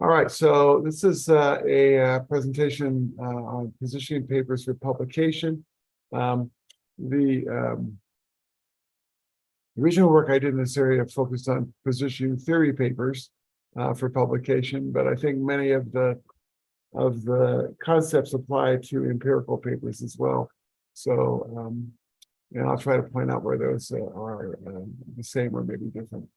All right, so this is a presentation on positioning papers for publication. The original work I did in this area focused on positioning theory papers for publication, but I think many of the concepts apply to empirical papers as well. So, and I'll try to point out where those are the same or maybe different.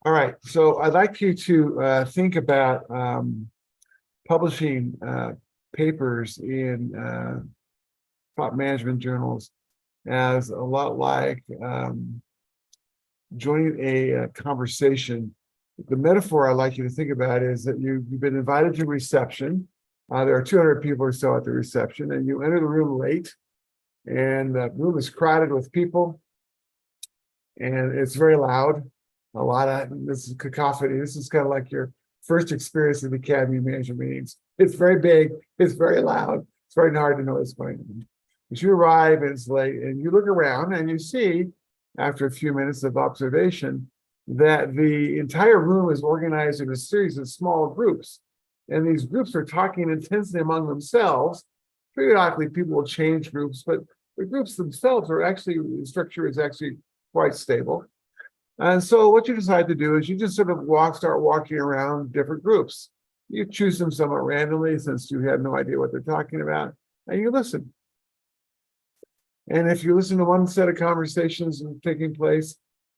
All right, so I'd like you to think about publishing papers in top management journals as a lot like joining a conversation. The metaphor I'd like you to think about is that you've been invited to reception. There are 200 people or so at the reception, and you enter the room late, and the room is crowded with people, and it's very loud. This is cacophony. This is kind of like your first experience in the Academy management meetings. It's very big, it's very loud, it's very hard to know what's going on. But you arrive and it's late, and you look around and you see, after a few minutes of observation, that the entire room is organized in a series of small groups. And these groups are talking intensely among themselves. Periodically, people will change groups, but the groups themselves are actually, the structure is actually quite stable. And so what you decide to do is you just sort of start walking around different groups. You choose them somewhat randomly since you have no idea what they're talking about, and you listen. And if you listen to one set of conversations taking place,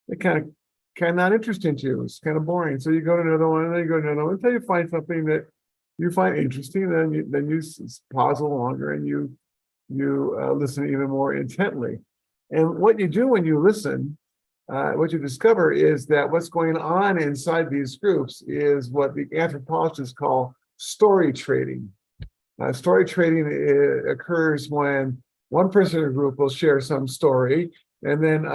they kind of not interesting to you. It's kind of boring. So you go to another one, and then you go to another one until you find something that you find interesting. Then you pause a little longer and you listen even more intently. And what you do when you listen, what you discover is that what's going on inside these groups is what the anthropologists call story trading. Story trading occurs when one person in a group will share some story, and then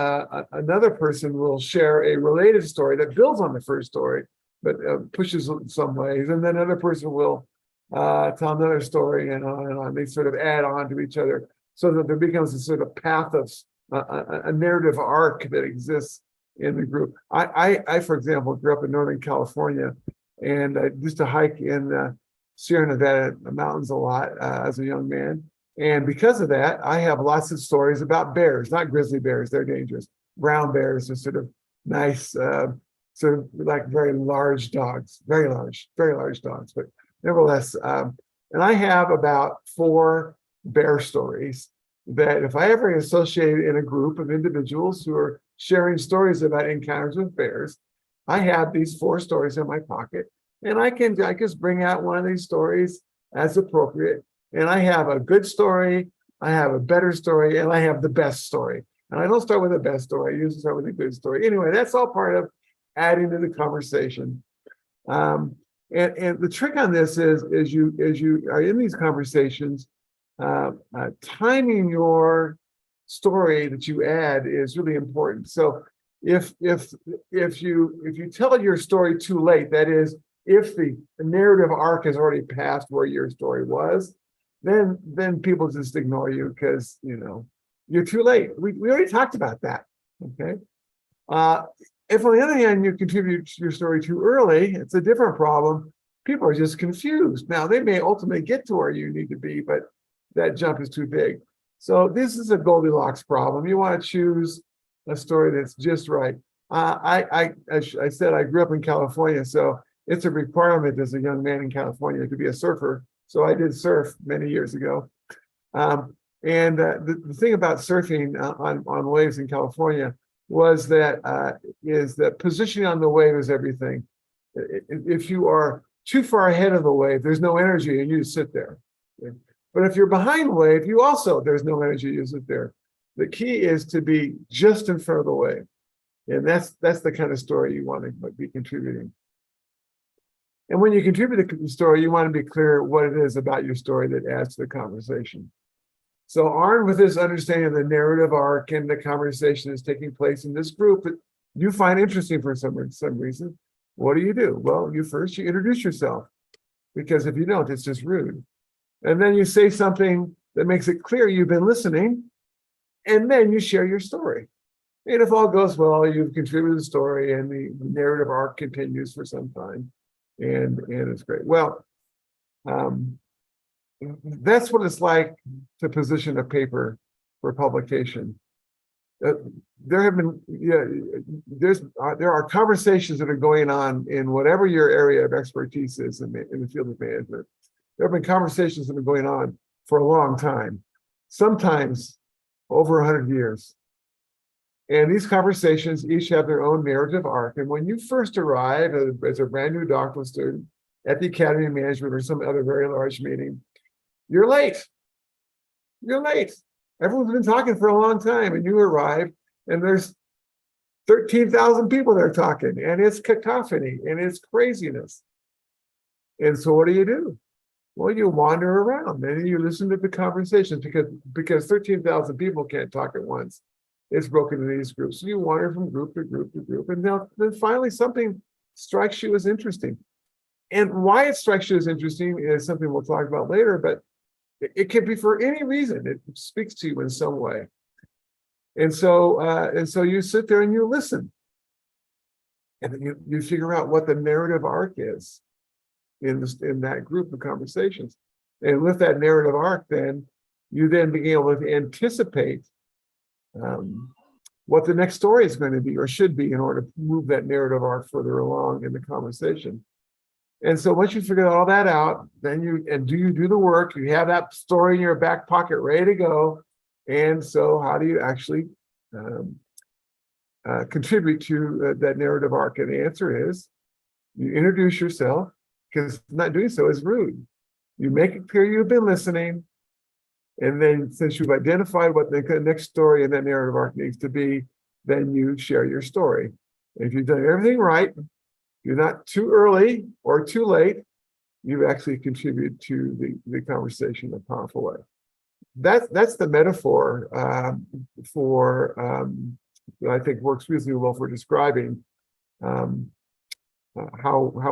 another person will share a related story that builds on the first story, but pushes in some ways, and then another person will tell another story, and on and on. They sort of add on to each other so that there becomes a sort of path of a narrative arc that exists in the group. I, for example, grew up in Northern California, and I used to hike in the Sierra Nevada mountains a lot as a young man. And because of that, I have lots of stories about bears, not grizzly bears, they're dangerous. Brown bears are sort of nice, sort of like very large dogs, very large dogs, but nevertheless. And I have about 4 bear stories that if I ever associate in a group of individuals who are sharing stories about encounters with bears, I have these 4 stories in my pocket, and I can just bring out one of these stories as appropriate. And I have a good story, I have a better story, and I have the best story. And I don't start with the best story, I usually start with a good story. Anyway, that's all part of adding to the conversation. And the trick on this is, as you are in these conversations, timing your story that you add is really important. So if you tell your story too late, that is, if the narrative arc has already passed where your story was, then people just ignore you because you're too late. We already talked about that. Okay. If on the other hand you contribute your story too early, it's a different problem. People are just confused. Now they may ultimately get to where you need to be, but that jump is too big. So this is a Goldilocks problem. You want to choose a story that's just right. I said I grew up in California, so it's a requirement as a young man in California to be a surfer. So I did surf many years ago. The thing about surfing on waves in California was that positioning on the wave is everything. If you are too far ahead of the wave, there's no energy and you just sit there. But if you're behind the wave, there's no energy, you sit there. The key is to be just in front of the wave. And that's the kind of story you want to be contributing. And when you contribute to the story, you want to be clear what it is about your story that adds to the conversation. So armed with this understanding of the narrative arc and the conversation is taking place in this group that you find interesting for some reason, what do? Well, you introduce yourself, because if you don't, it's just rude. And then you say something that makes it clear you've been listening, and then you share your story. And if all goes well, you've contributed the story and the narrative arc continues for some time. And it's great. Well, um, that's what it's like to position a paper for publication. There have been, there are conversations that are going on in whatever your area of expertise is in the field of management. There have been conversations that have been going on for a long time, sometimes over 100 years. And these conversations each have their own narrative arc. And when you first arrive as a brand new doctoral student at the Academy of Management or some other very large meeting, you're late. You're late. Everyone's been talking for a long time, and you arrive, and there's 13,000 people there talking, and it's cacophony, and it's craziness. And so what do? Well, you wander around, and you listen to the conversations because 13,000 people can't talk at once. It's broken into these groups. So you wander from group to group to group, and then finally something strikes you as interesting. And why it strikes you as interesting is something we'll talk about later, but it can be for any reason. It speaks to you in some way. And so you sit there and you listen. And then you figure out what the narrative arc is in that group of conversations. And with that narrative arc, then you then begin able to anticipate what the next story is going to be or should be in order to move that narrative arc further along in the conversation. And so once you figure all that out, then you do the work, you have that story in your back pocket ready to go. And so how do you actually contribute to that narrative arc? And the answer is you introduce yourself, because not doing so is rude. You make it clear you've been listening. And then since you've identified what the next story in that narrative arc needs to be, then you share your story. If you've done everything right, you're not too early or too late, you actually contribute to the conversation in a powerful way. That's the metaphor that I think works reasonably well for describing how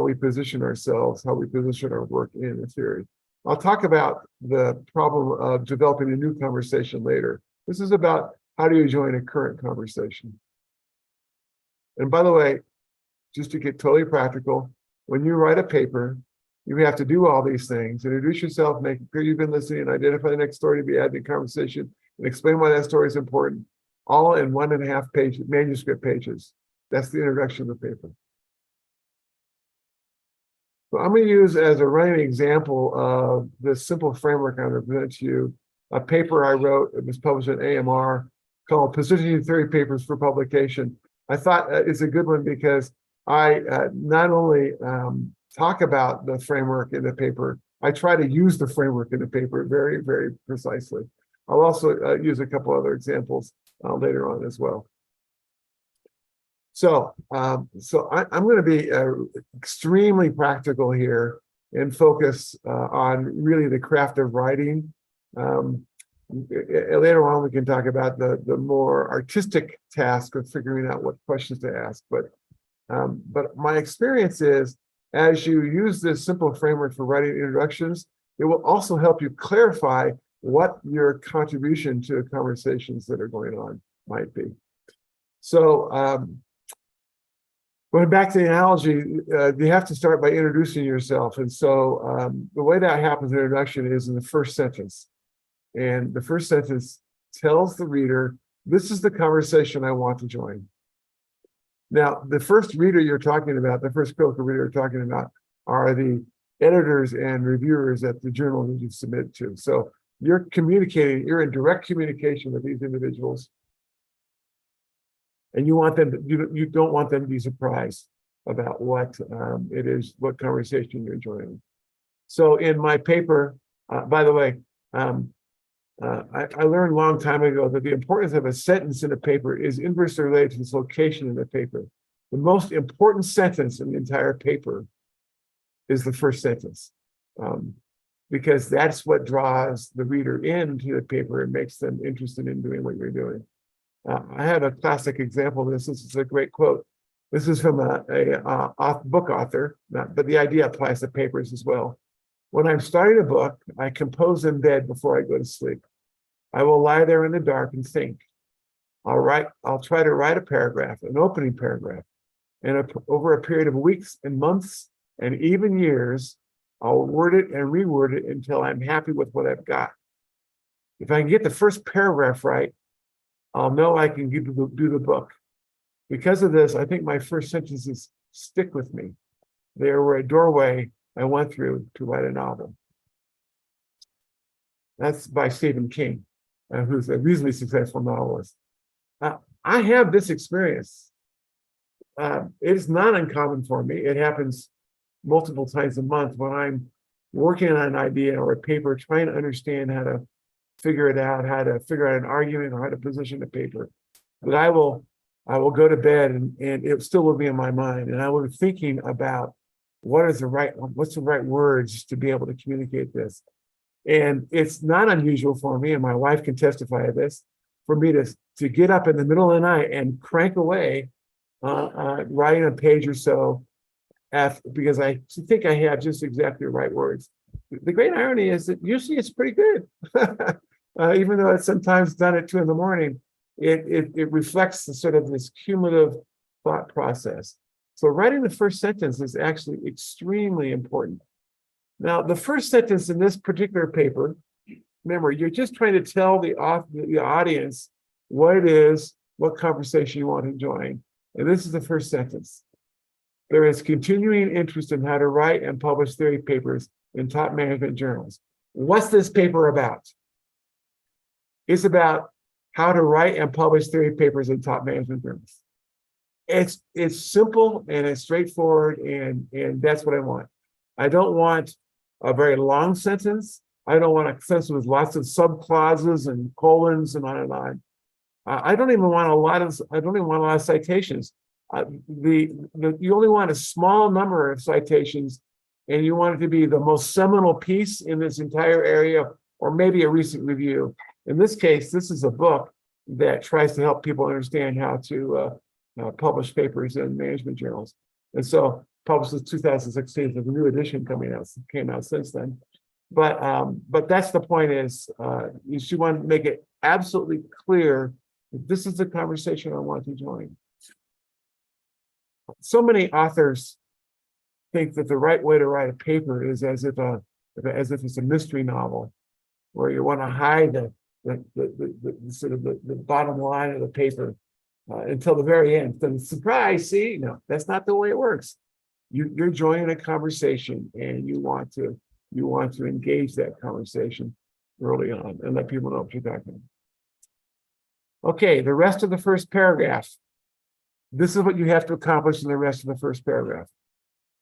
we position ourselves, how we position our work in the theory. I'll talk about the problem of developing a new conversation later. This is about how do you join a current conversation. And by the way, just to get totally practical, when you write a paper, you have to do all these things: introduce yourself, make it clear you've been listening, identify the next story to be added to the conversation, and explain why that story is important, all in 1.5 page manuscript pages. That's the introduction of the paper. So I'm going to use as a running example of this simple framework I'm going to present to you a paper I wrote. It was published in AMR called Positioning Theory Papers for Publication. I thought it's a good one because I not only talk about the framework in the paper, I try to use the framework in the paper very, very precisely. I'll also use a couple other examples later on as well. So I'm going to be extremely practical here and focus on really the craft of writing. Later on, we can talk about the more artistic task of figuring out what questions to ask. But my experience is, as you use this simple framework for writing introductions, it will also help you clarify what your contribution to the conversations that are going on might be. So going back to the analogy, you have to start by introducing yourself. And so the way that happens in introduction is in the first sentence. And the first sentence tells the reader, this is the conversation I want to join. Now, the first reader you're talking about, the first critical reader you're talking about, are the editors and reviewers at the journal that you submit to. So you're communicating, you're in direct communication with these individuals. And you want them to, you don't want them to be surprised about what it is, what conversation you're joining. So in my paper, by the way, I learned a long time ago that the importance of a sentence in a paper is inversely related to its location in the paper. The most important sentence in the entire paper is the first sentence, because that's what draws the reader into the paper and makes them interested in doing what you're doing. I have a classic example of this. This is a great quote. This is from a book author, but the idea applies to papers as well. When I'm starting a book, I compose in bed before I go to sleep. I will lie there in the dark and think. I'll try to write a paragraph, an opening paragraph, and over a period of weeks and months and even years, I'll word it and reword it until I'm happy with what I've got. If I can get the first paragraph right, I'll know I can do the book. Because of this, I think my first sentences stick with me. They were a doorway I went through to write a novel. That's by Stephen King, who's a reasonably successful novelist. I have this experience. It is not uncommon for me. It happens multiple times a month when I'm working on an idea or a paper, trying to understand how to figure it out, how to figure out an argument or how to position a paper. But I will go to bed and it still will be in my mind. And I will be thinking about what's the right words to be able to communicate this. And it's not unusual for me, and my wife can testify to this, for me to get up in the middle of the night and crank away writing a page or so because I think I have just exactly the right words. The great irony is that usually it's pretty good. Even though it's sometimes done at 2 a.m, it reflects the sort of this cumulative thought process. So writing the first sentence is actually extremely important. Now, the first sentence in this particular paper, remember, you're just trying to tell the audience what it is, what conversation you want to join. And this is the first sentence. There is continuing interest in how to write and publish theory papers in top management journals. What's this paper about? It's about how to write and publish theory papers in top management journals. It's simple and it's straightforward, and that's what I want. I don't want a very long sentence. I don't want a sentence with lots of subclauses and colons and on and on. I don't even want a lot of citations. You only want a small number of citations, and you want it to be the most seminal piece in this entire area, or maybe a recent review. In this case, this is a book that tries to help people understand how to publish papers in management journals. And so, published in 2016, there's a new edition came out since then. But that's the point is, you want to make it absolutely clear that this is the conversation I want to join. So many authors think that the right way to write a paper is as if it's a mystery novel, where you want to hide the sort of the bottom line of the paper until the very end. Then surprise, see, no, that's not the way it works. You're joining a conversation, and you want to engage that conversation early on and let people know what you're talking about. Okay, the rest of the first paragraph. This is what you have to accomplish in the rest of the first paragraph.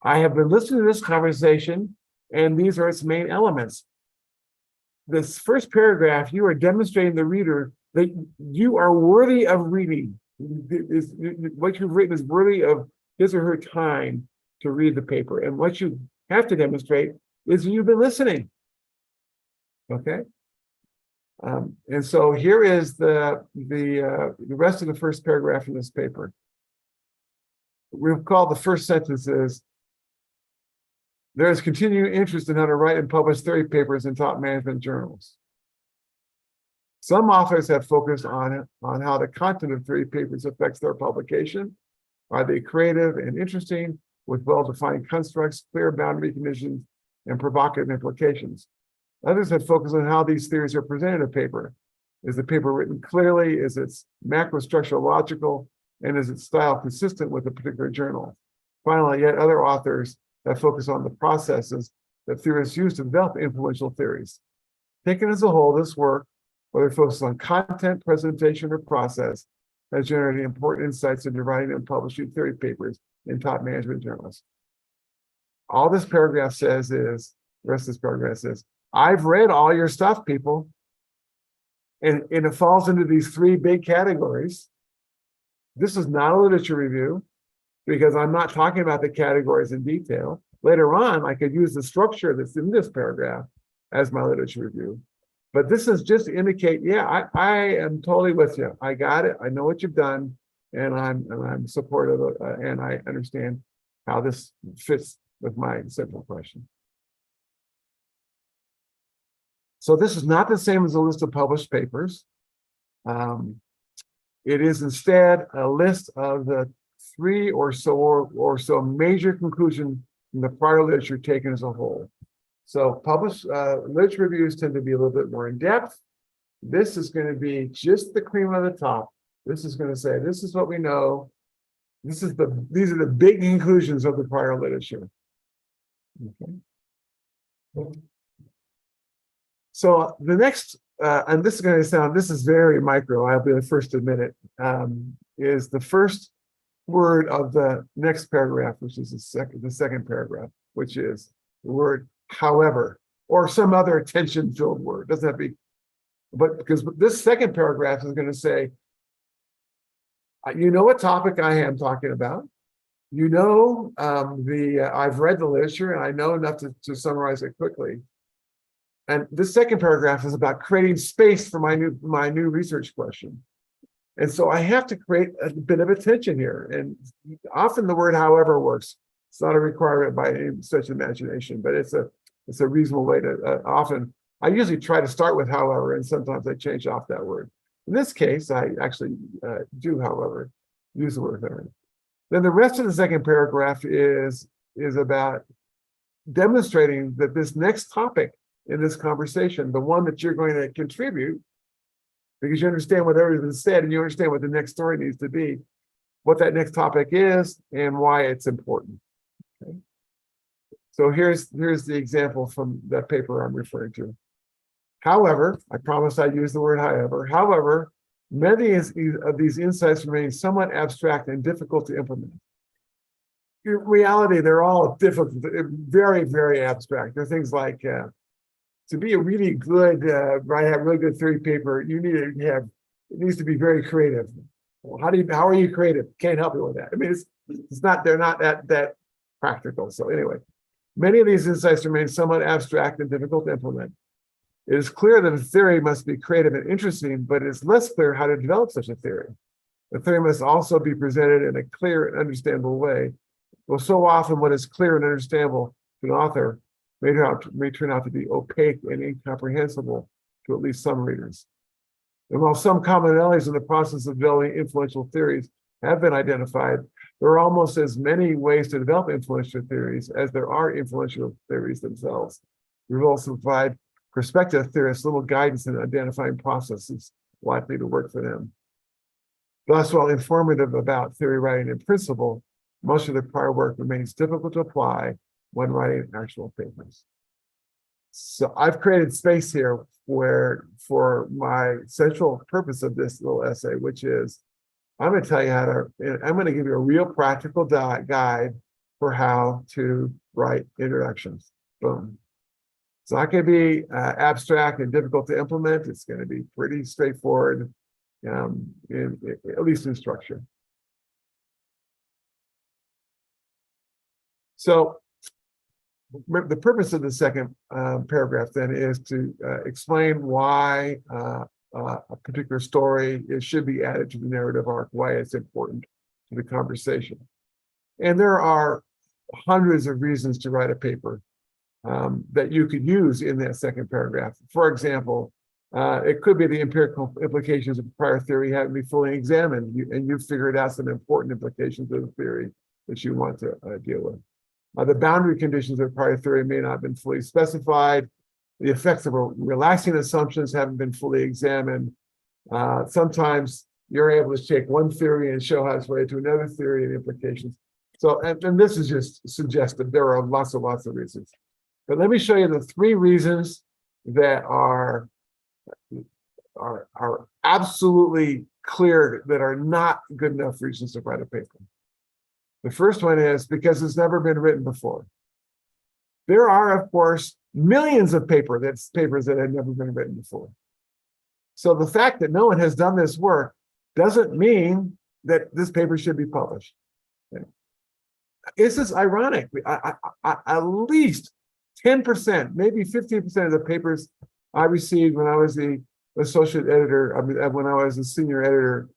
I have been listening to this conversation, and these are its main elements. This first paragraph, you are demonstrating the reader that you are worthy of reading. What you've written is worthy of his or her time to read the paper. And what you have to demonstrate is you've been listening. Okay? And so here is the rest of the first paragraph in this paper. We've called the first sentence is, there is continuing interest in how to write and publish theory papers in top management journals. Some authors have focused on how the content of theory papers affects their publication. Are they creative and interesting, with well-defined constructs, clear boundary conditions, and provocative implications? Others have focused on how these theories are presented in a paper. Is the paper written clearly? Is its macrostructure logical? And is its style consistent with a particular journal? Finally, yet other authors have focused on the processes that theorists use to develop influential theories. Taken as a whole, this work, whether focused on content, presentation, or process, has generated important insights into writing and publishing theory papers in top management journals. All this paragraph says is, the rest of this paragraph says, I've read all your stuff, people. And it falls into these 3 big categories. This is not a literature review, because I'm not talking about the categories in detail. Later on, I could use the structure that's in this paragraph as my literature review. But this is just to indicate, yeah, I am totally with you. I got it. I know what you've done, and I'm supportive of, and I understand how this fits with my central question. So this is not the same as a list of published papers. It is instead a list of the three or so major conclusions from the prior literature taken as a whole. So published literature reviews tend to be a little bit more in depth. This is going to be just the cream of the top. This is going to say, this is what we know. These are the big conclusions of the prior literature. Okay. So the next, and this is going to sound, this is very micro, I'll be the first to admit it, is the first word of the next paragraph, which is the second paragraph, which is the word however, or some other attention-filled word. Doesn't have to be, but because this second paragraph is going to say, you know what topic I am talking about. You know, I've read the literature and I know enough to summarize it quickly. And this second paragraph is about creating space for my new research question. And so I have to create a bit of attention here. And often the word however works. It's not a requirement by any such imagination, but it's a reasonable way to often. I usually try to start with however, and sometimes I change off that word. In this case, I actually do, however, use the word however. Then the rest of the second paragraph is about demonstrating that this next topic in this conversation, the one that you're going to contribute, because you understand what everything said and you understand what the next story needs to be, what that next topic is and why it's important. Okay. So here's the example from that paper I'm referring to. However, I promised I'd use the word however, many of these insights remain somewhat abstract and difficult to implement. In reality, they're all difficult, very, very abstract. They're things like, to be a really good, have really good theory paper, you need to have, it needs to be very creative. Well, how are you creative? Can't help you with that. I mean, they're not that practical. So anyway, many of these insights remain somewhat abstract and difficult to implement. It is clear that a theory must be creative and interesting, but it's less clear how to develop such a theory. The theory must also be presented in a clear and understandable way. Well, so often what is clear and understandable to an author may turn out to be opaque and incomprehensible to at least some readers. And while some commonalities in the process of developing influential theories have been identified, there are almost as many ways to develop influential theories as there are influential theories themselves. The results provide prospective theorists little guidance in identifying processes likely to work for them. Thus, while informative about theory writing in principle, most of the prior work remains difficult to apply when writing actual papers. So I've created space here for my central purpose of this little essay, which is I'm going to tell you I'm going to give you a real practical guide for how to write introductions. Boom. It's not going to be abstract and difficult to implement. It's going to be pretty straightforward, at least in structure. So the purpose of the second paragraph then is to explain why a particular story should be added to the narrative arc, why it's important to the conversation. And there are hundreds of reasons to write a paper that you could use in that second paragraph. For example, it could be the empirical implications of prior theory haven't been fully examined, and you've figured out some important implications of the theory that you want to deal with. The boundary conditions of prior theory may not have been fully specified. The effects of relaxing assumptions haven't been fully examined. Sometimes you're able to take one theory and show how it's related to another theory and implications. So, and this is just suggestive. There are lots of reasons. But let me show you the three reasons that are absolutely clear that are not good enough reasons to write a paper. The first one is because it's never been written before. There are, of course, millions of papers that have never been written before. So the fact that no one has done this work doesn't mean that this paper should be published. Okay. This is ironic. At least 10%, maybe 15% of the papers I received when I was the associate editor, when I was the senior editor,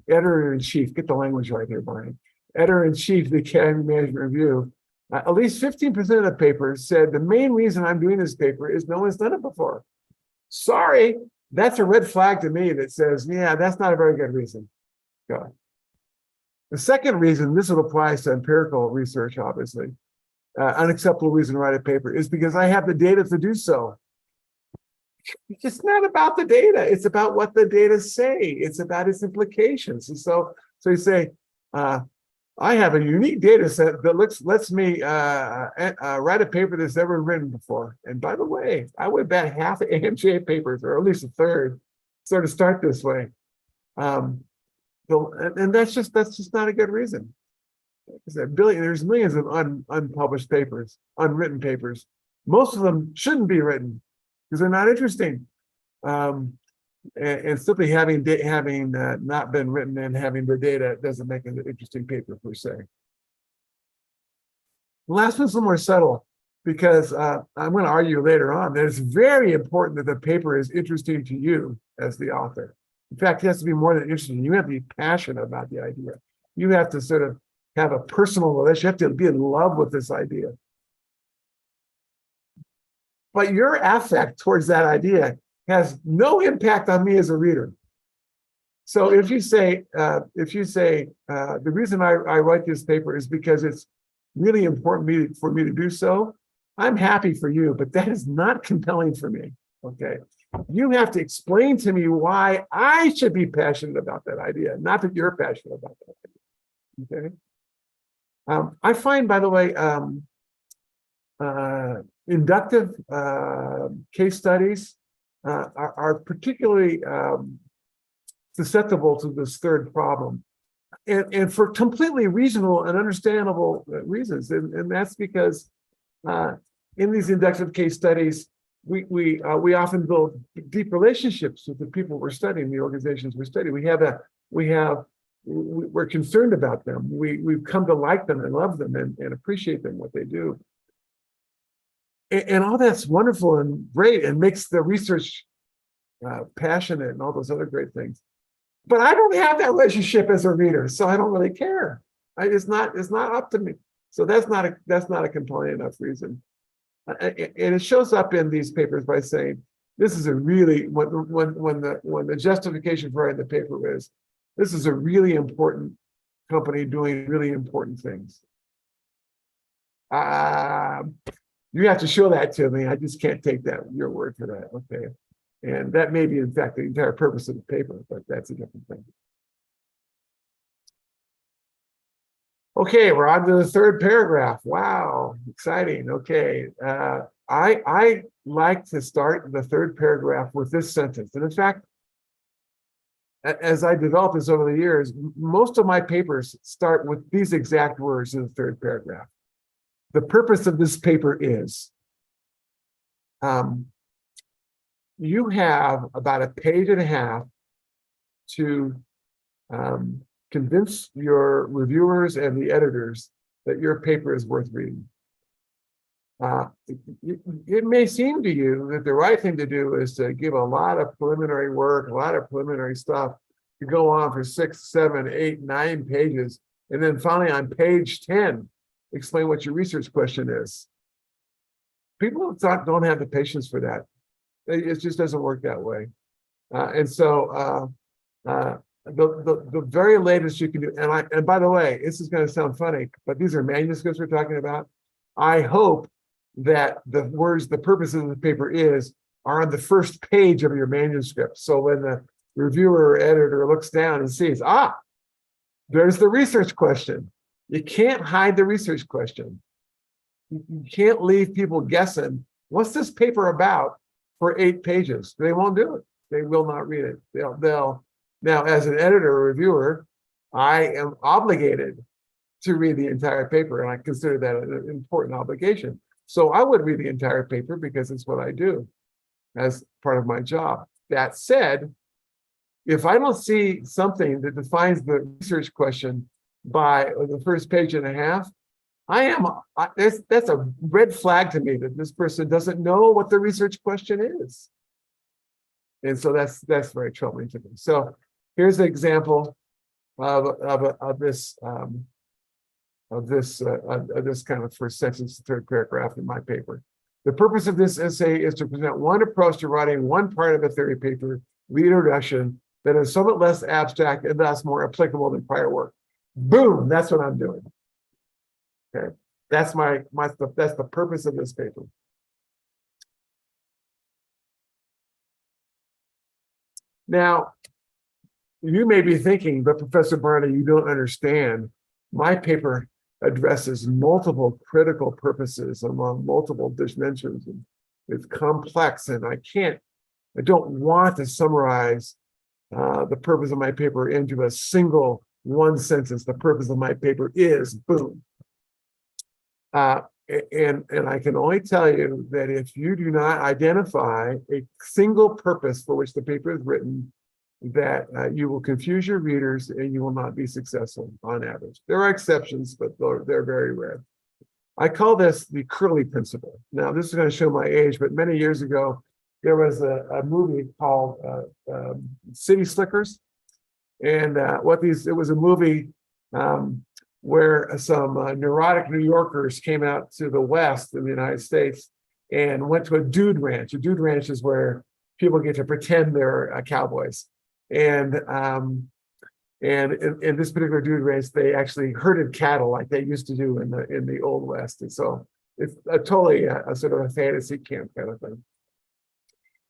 editor-in-chief, get the language right here, Barney. Editor-in-chief of the Academy Management Review, at least 15% of the papers said the main reason I'm doing this paper is no one's done it before. Sorry, that's a red flag to me that says, yeah, that's not a very good reason. Go. The second reason, this applies to empirical research, obviously, unacceptable reason to write a paper is because I have the data to do so. It's not about the data. It's about what the data say. It's about its implications. And so you say, I have a unique data set that lets me write a paper that's never been written before. And by the way, I would bet half the AMJ papers, or at least a third, sort of start this way. And that's just not a good reason. There's millions of unpublished papers, unwritten papers. Most of them shouldn't be written because they're not interesting. And simply having not been written and having the data doesn't make an interesting paper per se. The last one's a little more subtle because I'm going to argue later on that it's very important that the paper is interesting to you as the author. In fact, it has to be more than interesting. You have to be passionate about the idea. You have to sort of have a personal relationship. You have to be in love with this idea. But your affect towards that idea has no impact on me as a reader. So if you say the reason I write this paper is because it's really important for me to do so, I'm happy for you, but that is not compelling for me. Okay, you have to explain to me why I should be passionate about that idea, not that you're passionate about that idea. Okay. I find, by the way, inductive case studies are particularly susceptible to this third problem, and for completely reasonable and understandable reasons. And that's because in these inductive case studies, we often build deep relationships with the people we're studying, the organizations we study. We're concerned about them. We've come to like them and love them and appreciate them, what they do. And all that's wonderful and great and makes the research passionate and all those other great things. But I don't have that relationship as a reader, so I don't really care. It's not up to me. So that's not a compelling enough reason. And it shows up in these papers by saying, this is a really, when the justification for writing the paper is, this is a really important company doing really important things. You have to show that to me. I just can't take your word for that. Okay. And that may be, in fact, the entire purpose of the paper, but that's a different thing. Okay, we're on to the third paragraph. Wow, exciting. Okay. I like to start the third paragraph with this sentence. And in fact, as I developed this over the years, most of my papers start with these exact words in the third paragraph. The purpose of this paper is, you have about a page and a half to convince your reviewers and the editors that your paper is worth reading. It may seem to you that the right thing to do is to give a lot of preliminary work, a lot of preliminary stuff to go on for 6, 7, 8, 9 pages, and then finally on page 10, explain what your research question is. People don't have the patience for that. It just doesn't work that way. And so the very latest you can do, and by the way, this is going to sound funny, but these are manuscripts we're talking about. I hope that the words, the purpose of the paper is, are on the first page of your manuscript. So when the reviewer or editor looks down and sees, there's the research question. You can't hide the research question. You can't leave people guessing, what's this paper about for 8 pages? They won't do it. They will not read it. They'll now, as an editor or reviewer, I am obligated to read the entire paper, and I consider that an important obligation. So I would read the entire paper because it's what I do as part of my job. That said, if I don't see something that defines the research question by the first page and a half, that's a red flag to me that this person doesn't know what the research question is. And so that's very troubling to me. So here's an example of this kind of first sentence, third paragraph in my paper. The purpose of this essay is to present one approach to writing one part of a theory paper, the introduction, that is somewhat less abstract and thus more applicable than prior work. Boom, that's what I'm doing. Okay, that's that's the purpose of this paper. Now, you may be thinking, but Professor Barney, you don't understand. My paper addresses multiple critical purposes among multiple dimensions. And it's complex, and I don't want to summarize the purpose of my paper into a single one sentence. The purpose of my paper is boom. And I can only tell you that if you do not identify a single purpose for which the paper is written, that you will confuse your readers and you will not be successful on average. There are exceptions, but they're very rare. I call this the Curly principle. Now, this is going to show my age, but many years ago, there was a movie called City Slickers. And it was a movie where some neurotic New Yorkers came out to the West in the United States and went to a dude ranch. A dude ranch is where people get to pretend they're cowboys. And in this particular dude ranch, they actually herded cattle like they used to do in the Old West. And so it's totally a sort of a fantasy camp kind of thing.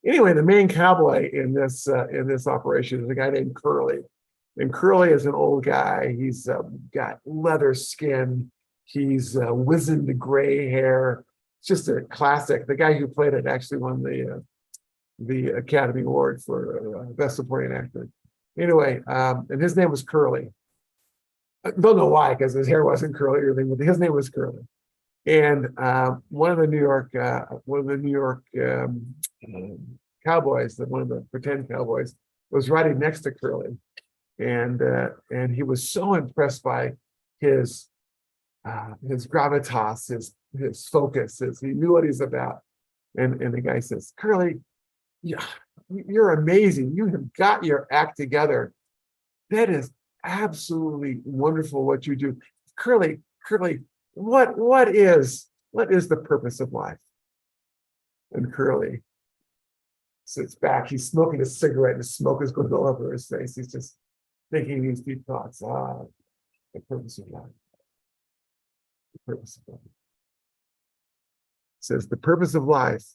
Anyway, the main cowboy in this operation is a guy named Curly. And Curly is an old guy. He's got leather skin. He's wizened gray hair. It's just a classic. The guy who played it actually won the Academy Award for Best Supporting Actor. Anyway, and his name was Curly. I don't know why, because his hair wasn't curly or anything, but his name was Curly. And one of the New York cowboys, one of the pretend cowboys, was riding next to Curly. And he was so impressed by his gravitas, his focus, he knew what he's about. And the guy says, Curly, yeah, you're amazing. You have got your act together. That is absolutely wonderful what you do. Curly, what is the purpose of life? And Curly sits back. He's smoking a cigarette, and the smoke is going all over his face. He's just thinking these deep thoughts. The purpose of life. The purpose of life. It says the purpose of life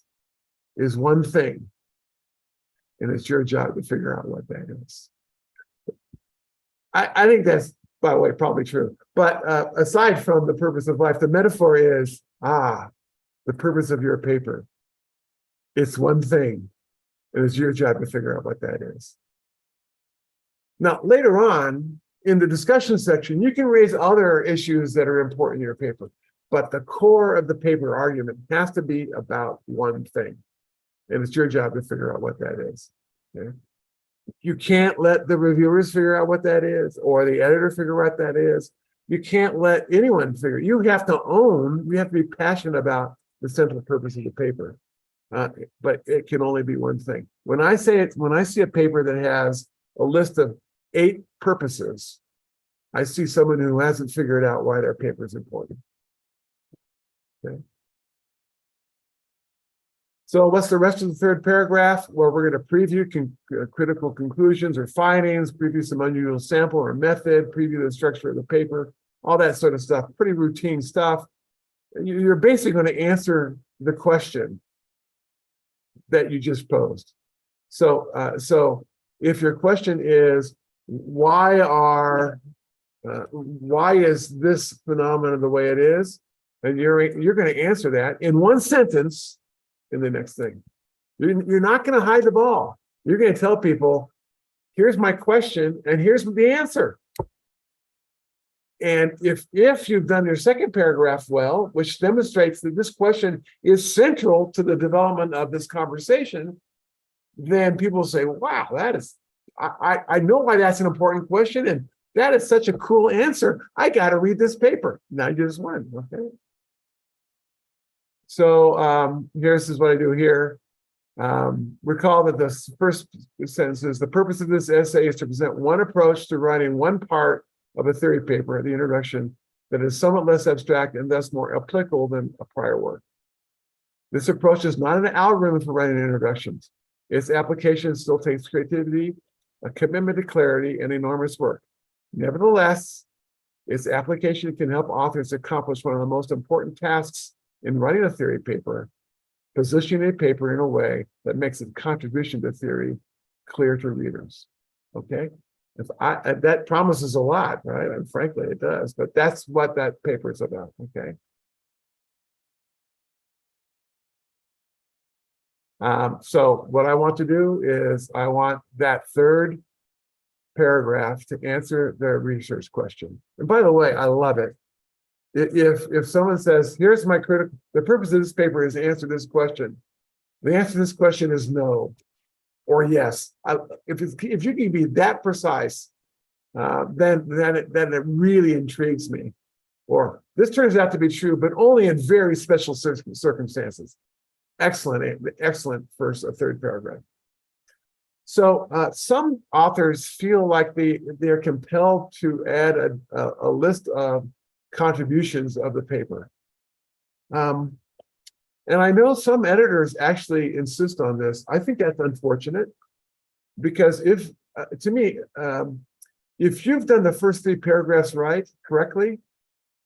is one thing, and it's your job to figure out what that is. I think that's, by the way, probably true. But aside from the purpose of life, the metaphor is, the purpose of your paper. It's one thing, and it's your job to figure out what that is. Now, later on, in the discussion section, you can raise other issues that are important in your paper, but the core of the paper argument has to be about one thing, and it's your job to figure out what that is. Okay? You can't let the reviewers figure out what that is, or the editor figure out what that is. You can't let anyone figure. You have to be passionate about the central purpose of the paper. But it can only be one thing. When I see a paper that has a list of 8 purposes, I see someone who hasn't figured out why their paper is important. Okay. So what's the rest of the third paragraph? Well, we're going to preview critical conclusions or findings, preview some unusual sample or method, preview the structure of the paper, all that sort of stuff. Pretty routine stuff. You're basically going to answer the question that you just posed. So if your question is, why is this phenomenon the way it is? And you're going to answer that in one sentence in the next thing. You're not going to hide the ball. You're going to tell people, here's my question, and here's the answer. And if you've done your second paragraph well, which demonstrates that this question is central to the development of this conversation, then people say, wow, I know why that's an important question, and that is such a cool answer. I got to read this paper. Now you just won, okay? So this is what I do here. Recall that the first sentence is, the purpose of this essay is to present one approach to writing one part of a theory paper, the introduction, that is somewhat less abstract and thus more applicable than a prior work. This approach is not an algorithm for writing introductions. Its application still takes creativity, a commitment to clarity, and enormous work. Nevertheless, its application can help authors accomplish one of the most important tasks in writing a theory paper, positioning a paper in a way that makes its contribution to theory clear to readers. Okay? That promises a lot, right? And frankly, it does, but that's what that paper is about, okay? So what I want to do is I want that third paragraph to answer the research question. And by the way, I love it. If someone says, here's my critical, the purpose of this paper is to answer this question. The answer to this question is no or yes. If you can be that precise, then it really intrigues me. Or this turns out to be true, but only in very special circumstances. Excellent first or third paragraph. So some authors feel like they're compelled to add a list of contributions of the paper. And I know some editors actually insist on this. I think that's unfortunate because to me, if you've done the first 3 paragraphs correctly,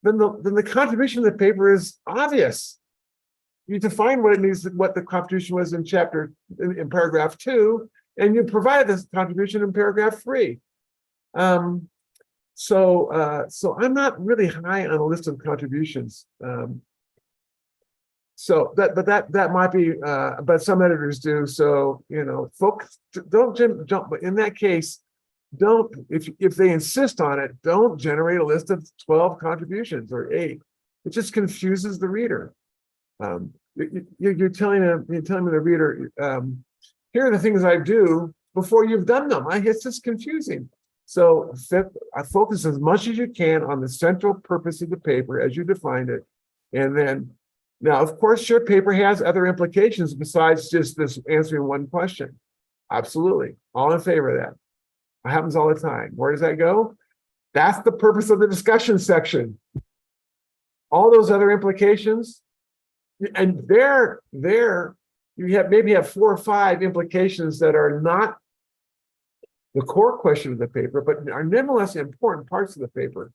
then the contribution of the paper is obvious. You define what it means, what the contribution was in paragraph 2, and you provide this contribution in paragraph 3. So I'm not really high on a list of contributions. So that might be, but some editors do. So folks, don't jump. But in that case, don't if they insist on it, don't generate a list of 12 contributions or 8. It just confuses the reader. You're telling the reader, here are the things I do before you've done them. It's just confusing. So I focus as much as you can on the central purpose of the paper as you defined it. And then, now, of course, your paper has other implications besides just this answering one question. Absolutely. All in favor of that. It happens all the time. Where does that go? That's the purpose of the discussion section. All those other implications, and there you maybe have 4 or 5 implications that are not the core question of the paper, but are nevertheless important parts of the paper.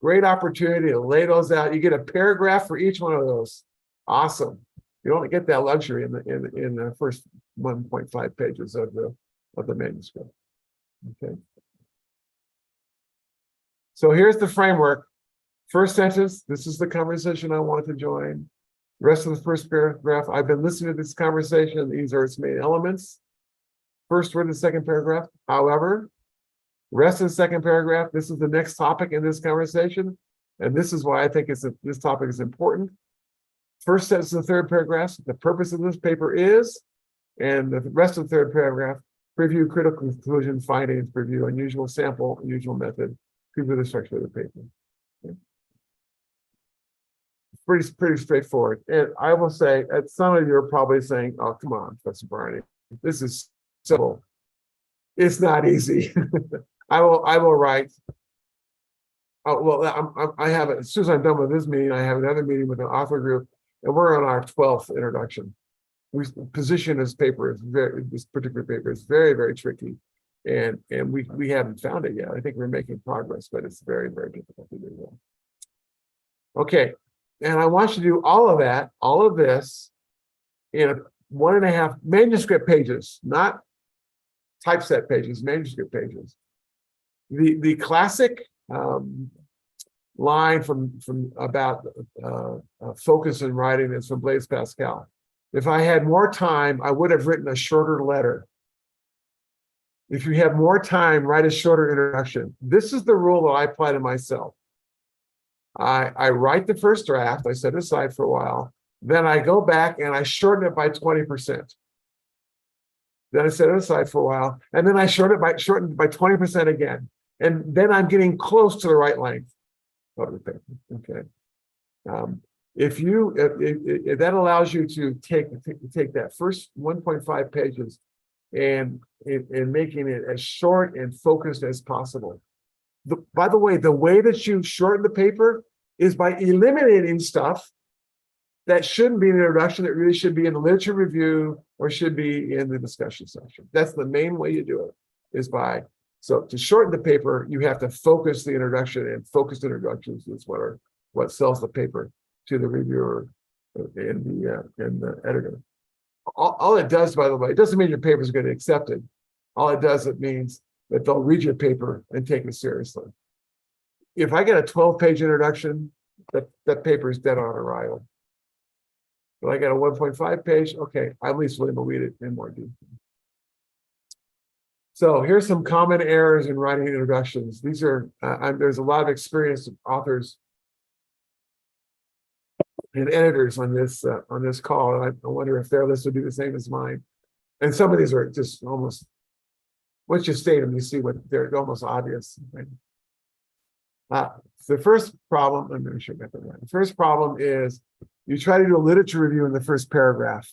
Great opportunity to lay those out. You get a paragraph for each one of those. Awesome. You don't get that luxury in the first 1.5 pages of the manuscript. Okay. So here's the framework. First sentence, this is the conversation I want to join. The rest of the first paragraph, I've been listening to this conversation. These are its main elements. First word in the second paragraph, however, rest of the second paragraph, this is the next topic in this conversation. And this is why I think this topic is important. First sentence of the third paragraph, the purpose of this paper is, and the rest of the third paragraph, preview critical conclusion, findings, preview unusual sample, unusual method, preview the structure of the paper. Okay. Pretty straightforward. And I will say, some of you are probably saying, oh, come on, Professor Barney, this is simple. It's not easy. I will write. Oh, well, I have it. As soon as I'm done with this meeting, I have another meeting with an author group, and we're on our 12th introduction. We position this particular paper is very, very tricky, and we haven't found it yet. I think we're making progress, but it's very, very difficult to do that. Okay, and I want you to do all of this, in 1.5 manuscript pages, not typeset pages, manuscript pages. The classic line from about focus in writing is from Blaise Pascal. If I had more time, I would have written a shorter letter. If you have more time, write a shorter introduction. This is the rule that I apply to myself. I write the first draft, I set it aside for a while, then I go back and I shorten it by 20%. Then I set it aside for a while, and then I shorten it by 20% again. And then I'm getting close to the right length of the paper. Okay. If that allows you to take that first 1.5 pages and making it as short and focused as possible. By the way that you shorten the paper is by eliminating stuff that shouldn't be an introduction. It really should be in the literature review or should be in the discussion section. That's the main way you do it, is by, so to shorten the paper, you have to focus the introduction, and focused introductions is what sells the paper to the reviewer and the editor. All it does, by the way, it doesn't mean your paper is going to accept it. All it does, it means that they'll read your paper and take it seriously. If I get a 12-page introduction, that paper is dead on arrival. But I got a 1.5 page, okay, I at least will read it in more detail. So here's some common errors in writing introductions. These are, there's a lot of experienced authors and editors on this call. And I wonder if their list would be the same as mine. And some of these are just almost, once you state them, you see what they're almost obvious. Right? The first problem, I'm not sure I got that right. The first problem is you try to do a literature review in the first paragraph.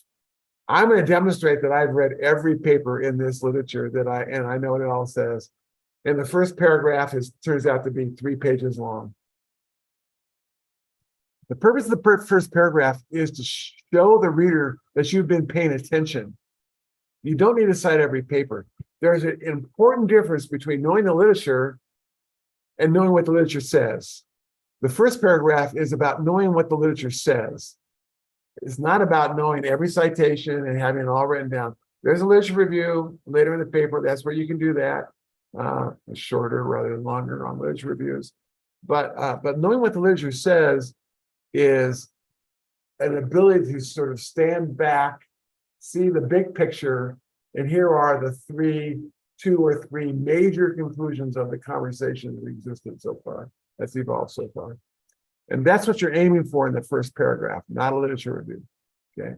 I'm going to demonstrate that I've read every paper in this literature and I know what it all says. And the first paragraph turns out to be 3 pages long. The purpose of the first paragraph is to show the reader that you've been paying attention. You don't need to cite every paper. There's an important difference between knowing the literature and knowing what the literature says. The first paragraph is about knowing what the literature says. It's not about knowing every citation and having it all written down. There's a literature review later in the paper. That's where you can do that. Shorter rather than longer on literature reviews. But knowing what the literature says is an ability to sort of stand back, see the big picture, and here are the 2 or 3 major conclusions of the conversation that existed so far, that's evolved so far. And that's what you're aiming for in the first paragraph, not a literature review, okay?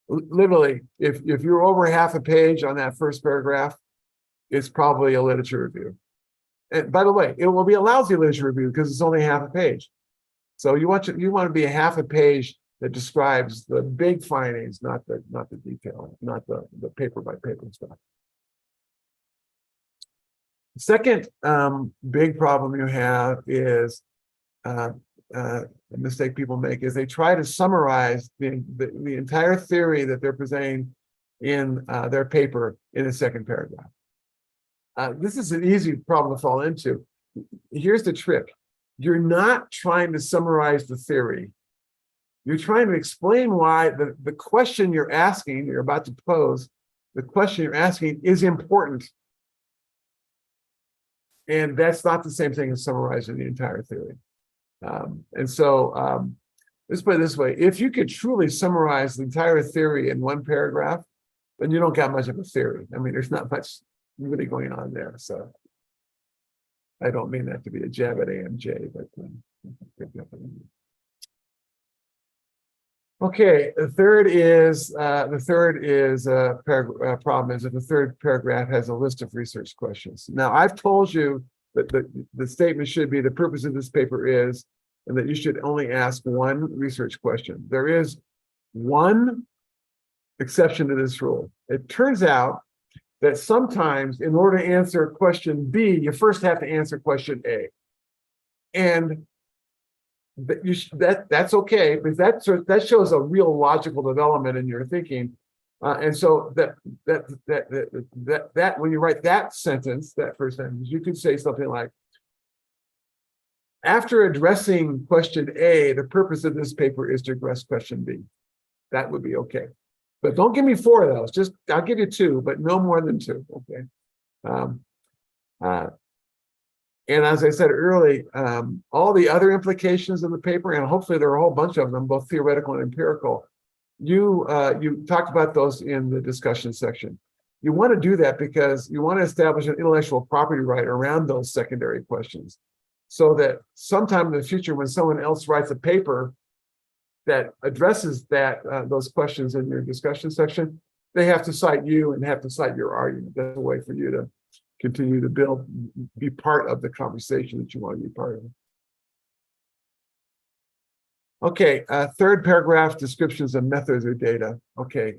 Literally, if you're over half a page on that first paragraph, it's probably a literature review. And by the way, it will be a lousy literature review because it's only half a page. So you want to be a half a page that describes the big findings, not the detail, not the paper by paper stuff. The second big problem you have is the mistake people make is they try to summarize the entire theory that they're presenting in their paper in a second paragraph. This is an easy problem to fall into. Here's the trick. You're not trying to summarize the theory. You're trying to explain why the question you're asking, you're about to pose, the question you're asking is important. And that's not the same thing as summarizing the entire theory. Let's put it this way. If you could truly summarize the entire theory in one paragraph, then you don't got much of a theory. I mean, there's not much really going on there. So I don't mean that to be a jab at AMJ, but okay. The third problem is that the third paragraph has a list of research questions. Now, I've told you that the statement should be the purpose of this paper is, and that you should only ask one research question. There is one exception to this rule. It turns out that sometimes in order to answer question B, you first have to answer question A. And that's okay, because that shows a real logical development in your thinking. And so that when you write that sentence, that first sentence, you could say something like, after addressing question A, the purpose of this paper is to address question B. That would be okay. But don't give me 4 of those. I'll give you 2, but no more than 2. Okay. And as I said earlier, all the other implications of the paper, and hopefully there are a whole bunch of them, both theoretical and empirical. You talked about those in the discussion section. You want to do that because you want to establish an intellectual property right around those secondary questions, so that sometime in the future, when someone else writes a paper that addresses those questions in your discussion section, they have to cite you and have to cite your argument. That's a way for you to continue to be part of the conversation that you want to be part of. Okay, third paragraph, descriptions of methods or data. Okay.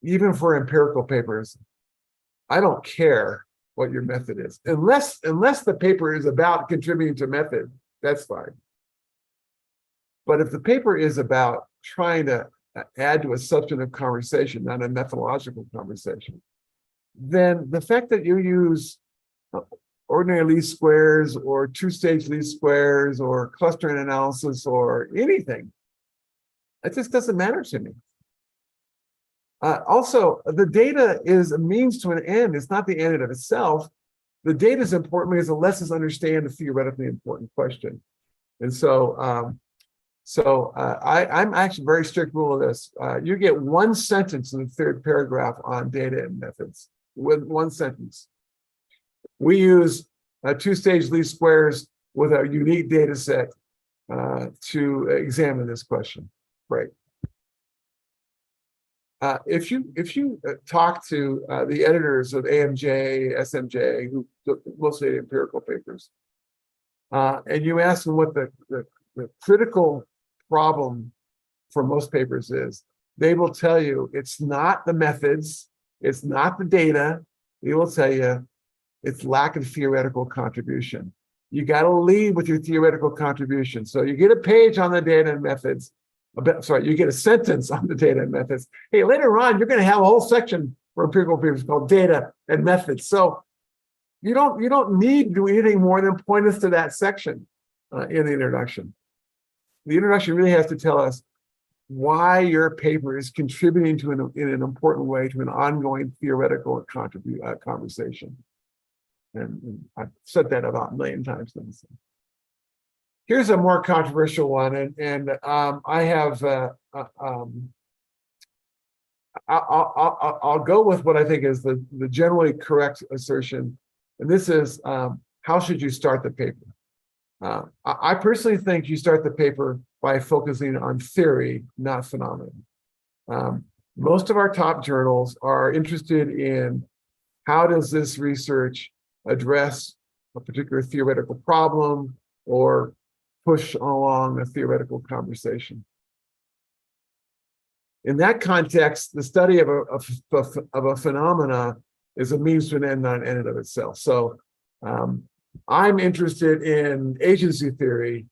Even for empirical papers, I don't care what your method is, unless the paper is about contributing to method. that's fine. But if the paper is about trying to add to a substantive conversation, not a methodological conversation, then the fact that you use ordinary least squares or two-stage least squares or clustering analysis or anything, it just doesn't matter to me. Also, the data is a means to an end. It's not the end in of itself. The data is important because it lets us understand a theoretically important question. And so, I'm actually very strict rule of this. You get one sentence in the third paragraph on data and methods. With one sentence. We use two-stage least squares with a unique data set to examine this question. Right. If you talk to the editors of AMJ, SMJ, who mostly empirical papers, and you ask them what the critical problem for most papers is, they will tell you it's not the methods, it's not the data. They will tell you it's lack of theoretical contribution. You got to lead with your theoretical contribution. So you get a page on the data and methods. You get a sentence on the data and methods. Hey, later on, you're going to have a whole section for empirical papers called data and methods. So you don't need to do anything more than point us to that section in the introduction. The introduction really has to tell us why your paper is contributing to in an important way to an ongoing theoretical conversation. And I've said that about 1 million times now. So. Here's a more controversial one, and I have I'll go with what I think is the generally correct assertion, and this is how should you start the paper? I personally think you start the paper by focusing on theory, not phenomenon. Most of our top journals are interested in how does this research address a particular theoretical problem or push along a theoretical conversation. In that context, the study of a phenomena is a means to an end, not an end in of itself. So I'm interested in agency theory.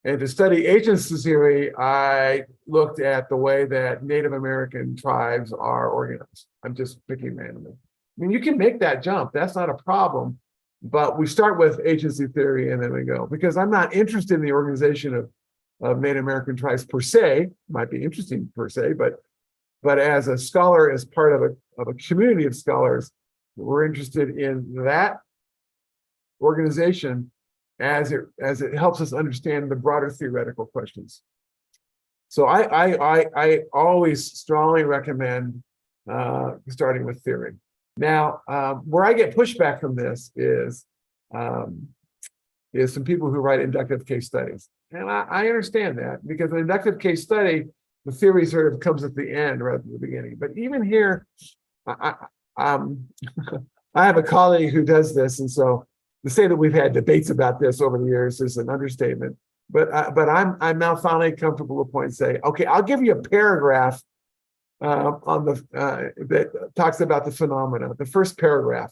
And to study agency theory, I looked at the way that Native American tribes are organized. I'm just picking randomly. I mean, you can make that jump. That's not a problem. But we start with agency theory and then we go. Because I'm not interested in the organization of Native American tribes per se. Might be interesting per se, but as a scholar, as part of a community of scholars, we're interested in that organization as it helps us understand the broader theoretical questions. So I always strongly recommend starting with theory. Now, where I get pushback from this is some people who write inductive case studies. And I understand that, because an inductive case study, the theory sort of comes at the end rather than the beginning. But even here, I have a colleague who does this, and so to say that we've had debates about this over the years is an understatement. But I'm now finally comfortable to point and say, okay, I'll give you a paragraph on that talks about the phenomena, the first paragraph.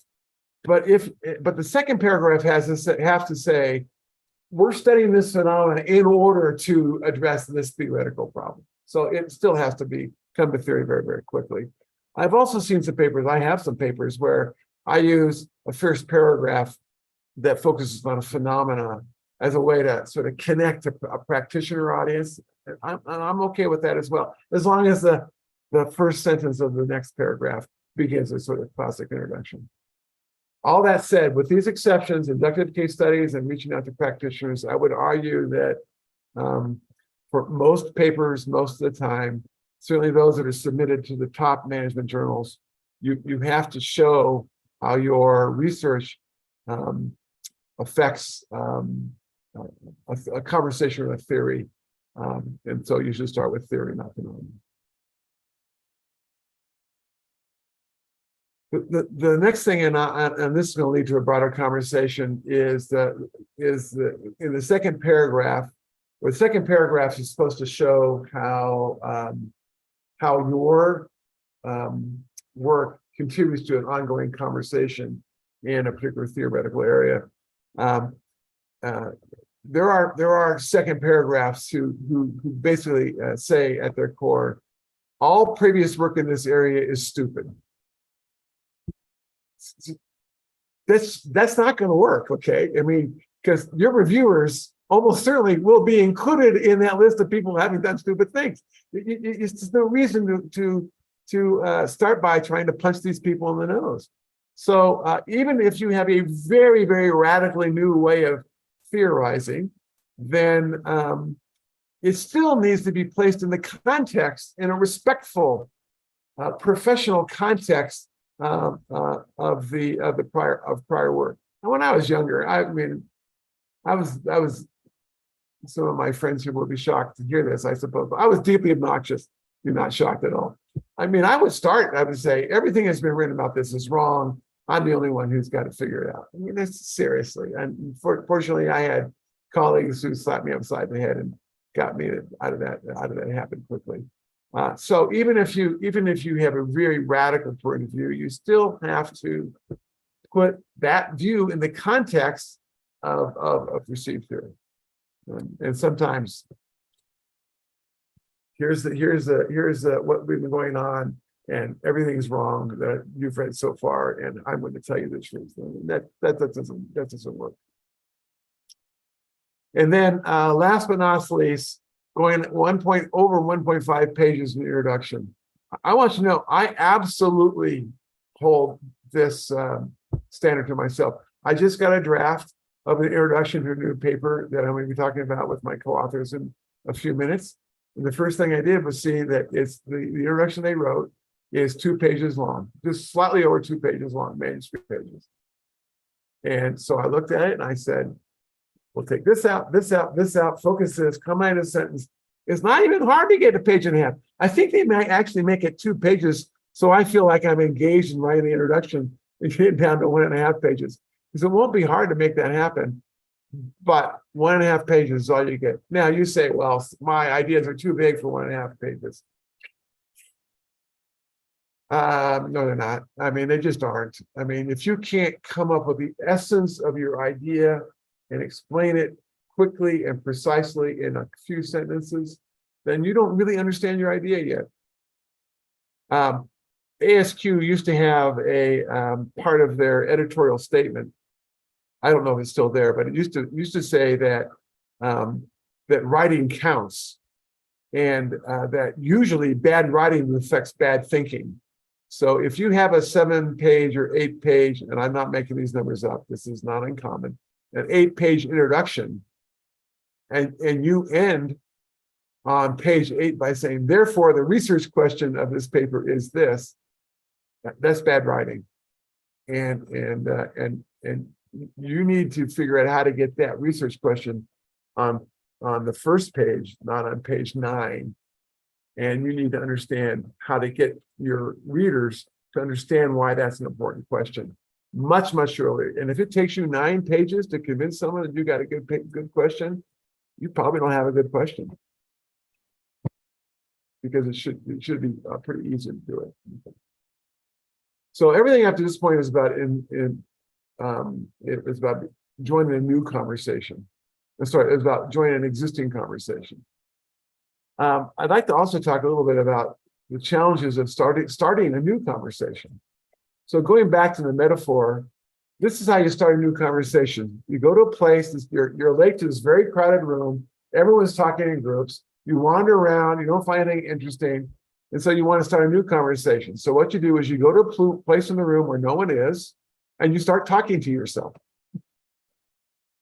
But the second paragraph has to say, we're studying this phenomenon in order to address this theoretical problem. So it still has to come to theory very, very quickly. I've also seen some papers, I have some papers where I use a first paragraph that focuses on a phenomena as a way to sort of connect to a practitioner audience. And I'm okay with that as well, as long as the first sentence of the next paragraph begins a sort of classic introduction. All that said, with these exceptions, inductive case studies and reaching out to practitioners, I would argue that for most papers, most of the time, certainly those that are submitted to the top management journals, you have to show how your research affects a conversation or a theory. And so you should start with theory, not phenomenon. The next thing, and this is going to lead to a broader conversation, is in the second paragraph. Well, the second paragraph is supposed to show how your work contributes to an ongoing conversation in a particular theoretical area. there are second paragraphs who basically say at their core, all previous work in this area is stupid. That's not going to work, okay? I mean, because your reviewers almost certainly will be included in that list of people having done stupid things. There's no reason to start by trying to punch these people in the nose. So even if you have a very, very radically new way of theorizing, then it still needs to be placed in the context, in a respectful, professional context of prior work. And when I was younger, I mean, I was some of my friends here will be shocked to hear this, I suppose. But I was deeply obnoxious. You're not shocked at all. I mean, I would say everything that's been written about this is wrong. I'm the only one who's got to figure it out. I mean, that's seriously. And fortunately, I had colleagues who slapped me upside the head and got me out of that happen quickly. So even if you have a very radical point of view, you still have to put that view in the context of received theory. And sometimes here's what we've been going on, and everything's wrong that you've read so far, and I'm going to tell you the truth. And that doesn't work. And then last but not least, going over 1.5 pages in the introduction. I want you to know I absolutely hold this standard to myself. I just got a draft of an introduction to a new paper that I'm going to be talking about with my co-authors in a few minutes. And the first thing I did was see that it's the introduction they wrote is 2 pages long, just slightly over 2 pages long, manuscript pages. And so I looked at it and I said, we'll take this out, this out, this out, focus this, come out of a sentence. It's not even hard to get a page and a half. I think they might actually make it 2 pages so I feel like I'm engaged in writing the introduction and get it down to 1.5 pages. Because it won't be hard to make that happen. But 1.5 pages is all you get. Now you say, well, my ideas are too big for 1.5 pages. No, they're not. I mean, they just aren't. I mean, if you can't come up with the essence of your idea and explain it quickly and precisely in a few sentences, then you don't really understand your idea yet. ASQ used to have a part of their editorial statement. I don't know if it's still there, but it used to say that that writing counts, and that usually bad writing affects bad thinking. So if you have a 7-page or 8-page, and I'm not making these numbers up, this is not uncommon, an 8-page introduction, and you end on page 8 by saying, therefore, the research question of this paper is this, that's bad writing. And you need to figure out how to get that research question on the first page, not on page 9. And you need to understand how to get your readers to understand why that's an important question much, much earlier. And if it takes you 9 pages to convince someone that you got a good question, you probably don't have a good question, because it should be pretty easy to do it. So everything up to this point is about it's about joining a new conversation. Sorry, it's about joining an existing conversation. I'd like to also talk a little bit about the challenges of starting a new conversation. So going back to the metaphor, this is how you start a new conversation. You go to a place, you're late to this very crowded room, everyone's talking in groups, you wander around, you don't find anything interesting, and so you want to start a new conversation. So what you do is you go to a place in the room where no one is, and you start talking to yourself.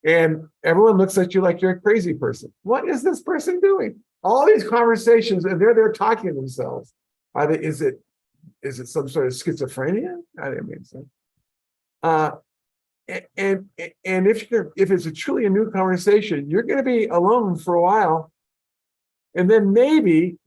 And everyone looks at you like you're a crazy person. What is this person doing? All these conversations, and they're there talking to themselves. Is it some sort of schizophrenia? I didn't mean so. And if it's truly a new conversation, you're going to be alone for a while, and then maybe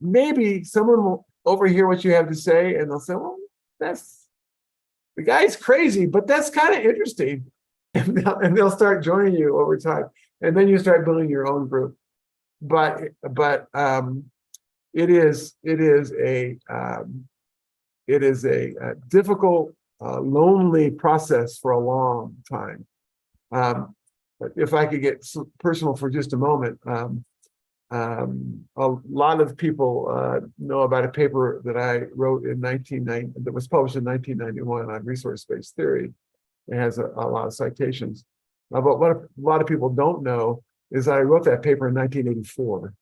someone will overhear what you have to say, and they'll say, "Well, the guy's crazy, but that's kind of interesting," and they'll start joining you over time, and then you start building your own group. But it is a difficult, lonely process for a long time. if I could get personal for just a moment, a lot of people know about a paper that I wrote in 1990 that was published in 1991 on resource-based theory. It has a lot of citations. But what a lot of people don't know is I wrote that paper in 1984.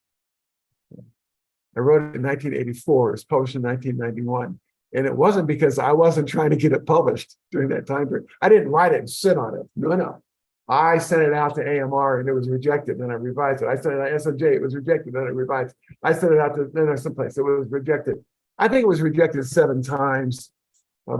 I wrote it in 1984. It was published in 1991. And it wasn't because I wasn't trying to get it published during that time period. I didn't write it and sit on it. No. I sent it out to AMR and it was rejected. Then I revised it. I sent it out to SOJ. It was rejected. Then I revised it. I sent it out to someplace. It was rejected. I think it was rejected 7 times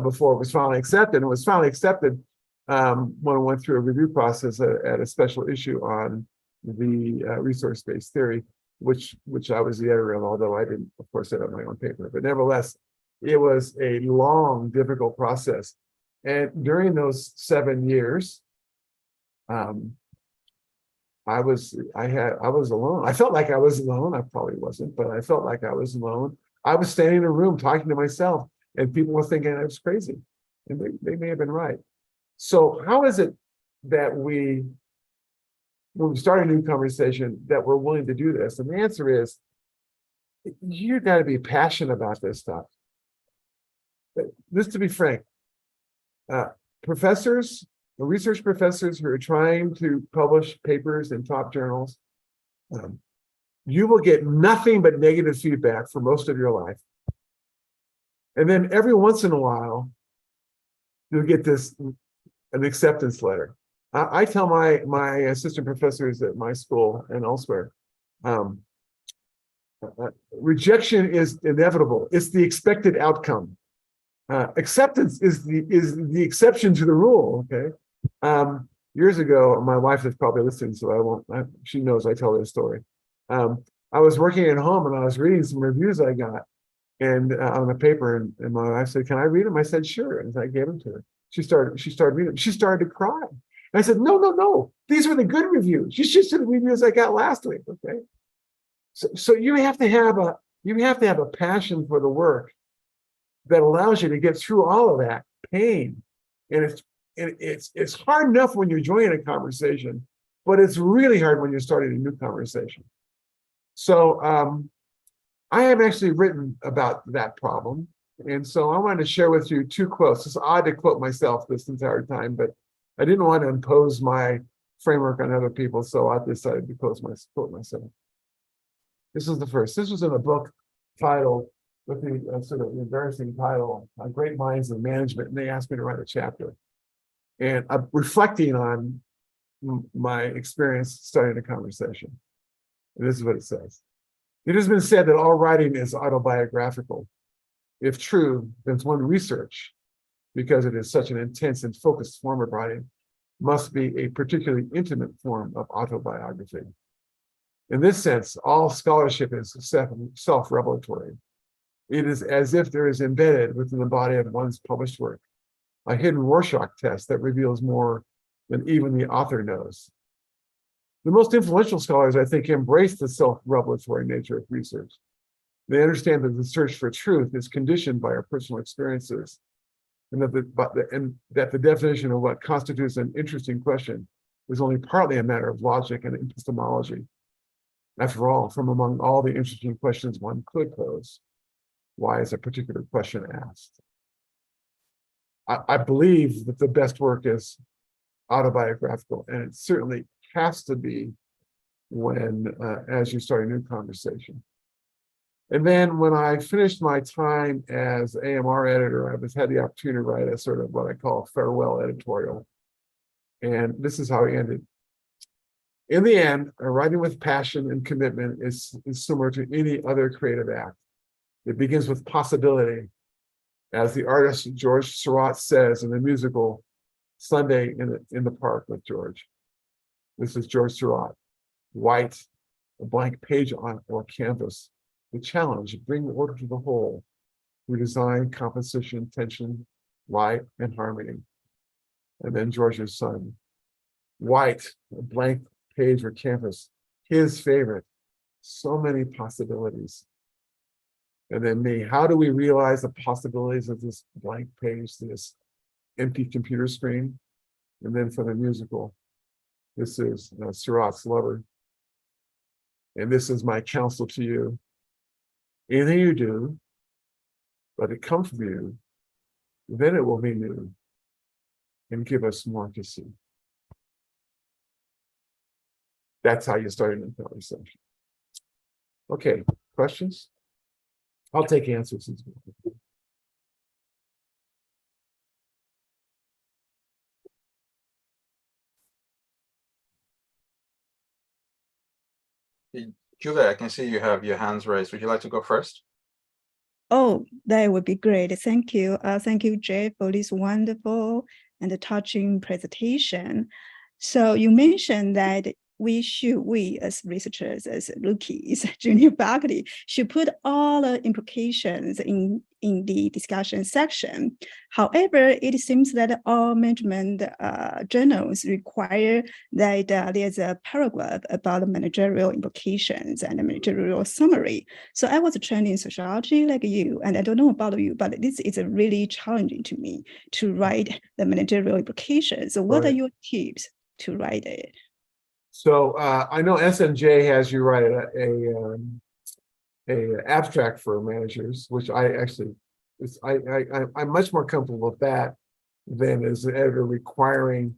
before it was finally accepted. It was finally accepted when it went through a review process at a special issue on the resource-based theory, which I was the editor of, although I didn't, of course, edit my own paper. But nevertheless, it was a long, difficult process. And during those 7 years, I was alone. I felt like I was alone. I probably wasn't, but I felt like I was alone. I was standing in a room talking to myself, and people were thinking I was crazy, and they may have been right. So how is it that when we start a new conversation, that we're willing to do this? And the answer is, you got to be passionate about this stuff. Just to be frank, professors, research professors who are trying to publish papers in top journals, you will get nothing but negative feedback for most of your life. And then every once in a while, you'll get an acceptance letter. I tell my assistant professors at my school and elsewhere, rejection is inevitable. It's the expected outcome. Acceptance is the exception to the rule. Okay. Years ago, my wife is probably listening, so I won't. She knows I tell her story. I was working at home and I was reading some reviews I got and on a paper, and my wife said, "Can I read them?" I said, "Sure," and I gave them to her. She started reading them. She started to cry. And I said, "No. These were the good reviews. You should see the reviews I got last week." Okay. So you have to have a passion for the work that allows you to get through all of that pain. And it's hard enough when you're joining a conversation, but it's really hard when you're starting a new conversation. So I have actually written about that problem. And so I wanted to share with you 2 quotes. It's odd to quote myself this entire time, but I didn't want to impose my framework on other people, so I decided to quote myself. This is the first. This was in a book titled, with the sort of embarrassing title, Great Minds in Management, and they asked me to write a chapter. And I'm reflecting on my experience starting a conversation. And this is what it says. It has been said that all writing is autobiographical. If true, then one research, because it is such an intense and focused form of writing, must be a particularly intimate form of autobiography. In this sense, all scholarship is self-revelatory. It is as if there is embedded within the body of one's published work a hidden Rorschach test that reveals more than even the author knows. The most influential scholars, I think, embrace the self-revelatory nature of research. They understand that the search for truth is conditioned by our personal experiences, and that the definition of what constitutes an interesting question is only partly a matter of logic and epistemology. After all, from among all the interesting questions one could pose, why is a particular question asked? I believe that the best work is autobiographical, and it certainly has to be when, as you start a new conversation. And then when I finished my time as AMR editor, I had the opportunity to write a sort of what I call a farewell editorial. And this is how it ended. In the end, writing with passion and commitment is similar to any other creative act. It begins with possibility. As the artist George Surratt says in the musical Sunday in the Park with George. This is George Surratt. White, a blank page on or canvas. The challenge, bring order to the whole through design, composition, tension, light, and harmony. And then George's son. White, a blank page or canvas, his favorite. So many possibilities. And then me, how do we realize the possibilities of this blank page, this empty computer screen? And then for the musical, This is Surat's lover. And this is my counsel to you. Anything you do, let it come from you, then it will be new and give us more to see. That's how you start a new conversation. Okay, questions? I'll take answers as well. Julia, I can see you have your hands raised. Would you like to go first? Oh, that would be great. Thank you. Thank you, Jay, for this wonderful and touching presentation. So you mentioned that we as researchers, as rookies, junior faculty, should put all the implications in the discussion section. However, it seems that all management journals require that there's a paragraph about the managerial implications and the managerial summary. So I was trained in sociology like you, and I don't know about you, but this is really challenging to me to write the managerial implications. So what are your tips to write it? So I know SNJ has you write a abstract for managers, which I actually, I'm much more comfortable with that than as an editor requiring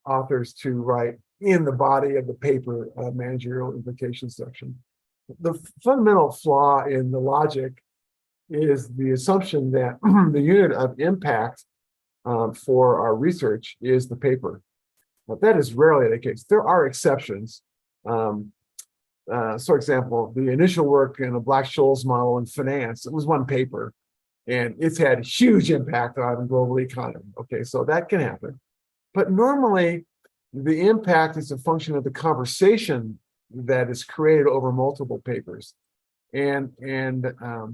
authors to write in the body of the paper managerial implications section. The fundamental flaw in the logic is the assumption that the unit of impact for our research is the paper. But that is rarely the case. There are exceptions. For example, the initial work in the Black-Scholes model in finance, it was one paper, and it's had huge impact on the global economy. Okay, so that can happen. But normally, the impact is a function of the conversation that is created over multiple papers. And the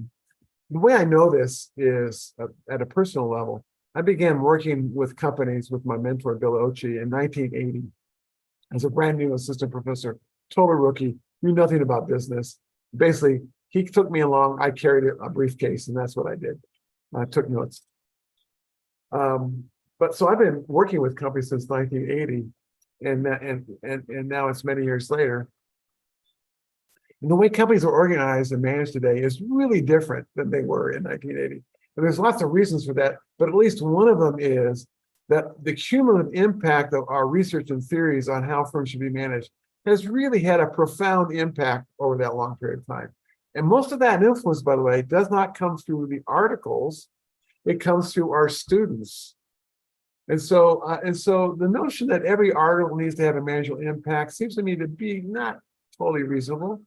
way I know this is at a personal level. I began working with companies with my mentor, Bill Ochi, in 1980 as a brand new assistant professor, total rookie, knew nothing about business. Basically, he took me along, I carried a briefcase, and that's what I did. I took notes. But so I've been working with companies since 1980, and now it's many years later. And the way companies are organized and managed today is really different than they were in 1980. And there's lots of reasons for that, but at least one of them is that the cumulative impact of our research and theories on how firms should be managed has really had a profound impact over that long period of time. And most of that influence, by the way, does not come through the articles, it comes through our students. And so the notion that every article needs to have a managerial impact seems to me to be not totally reasonable.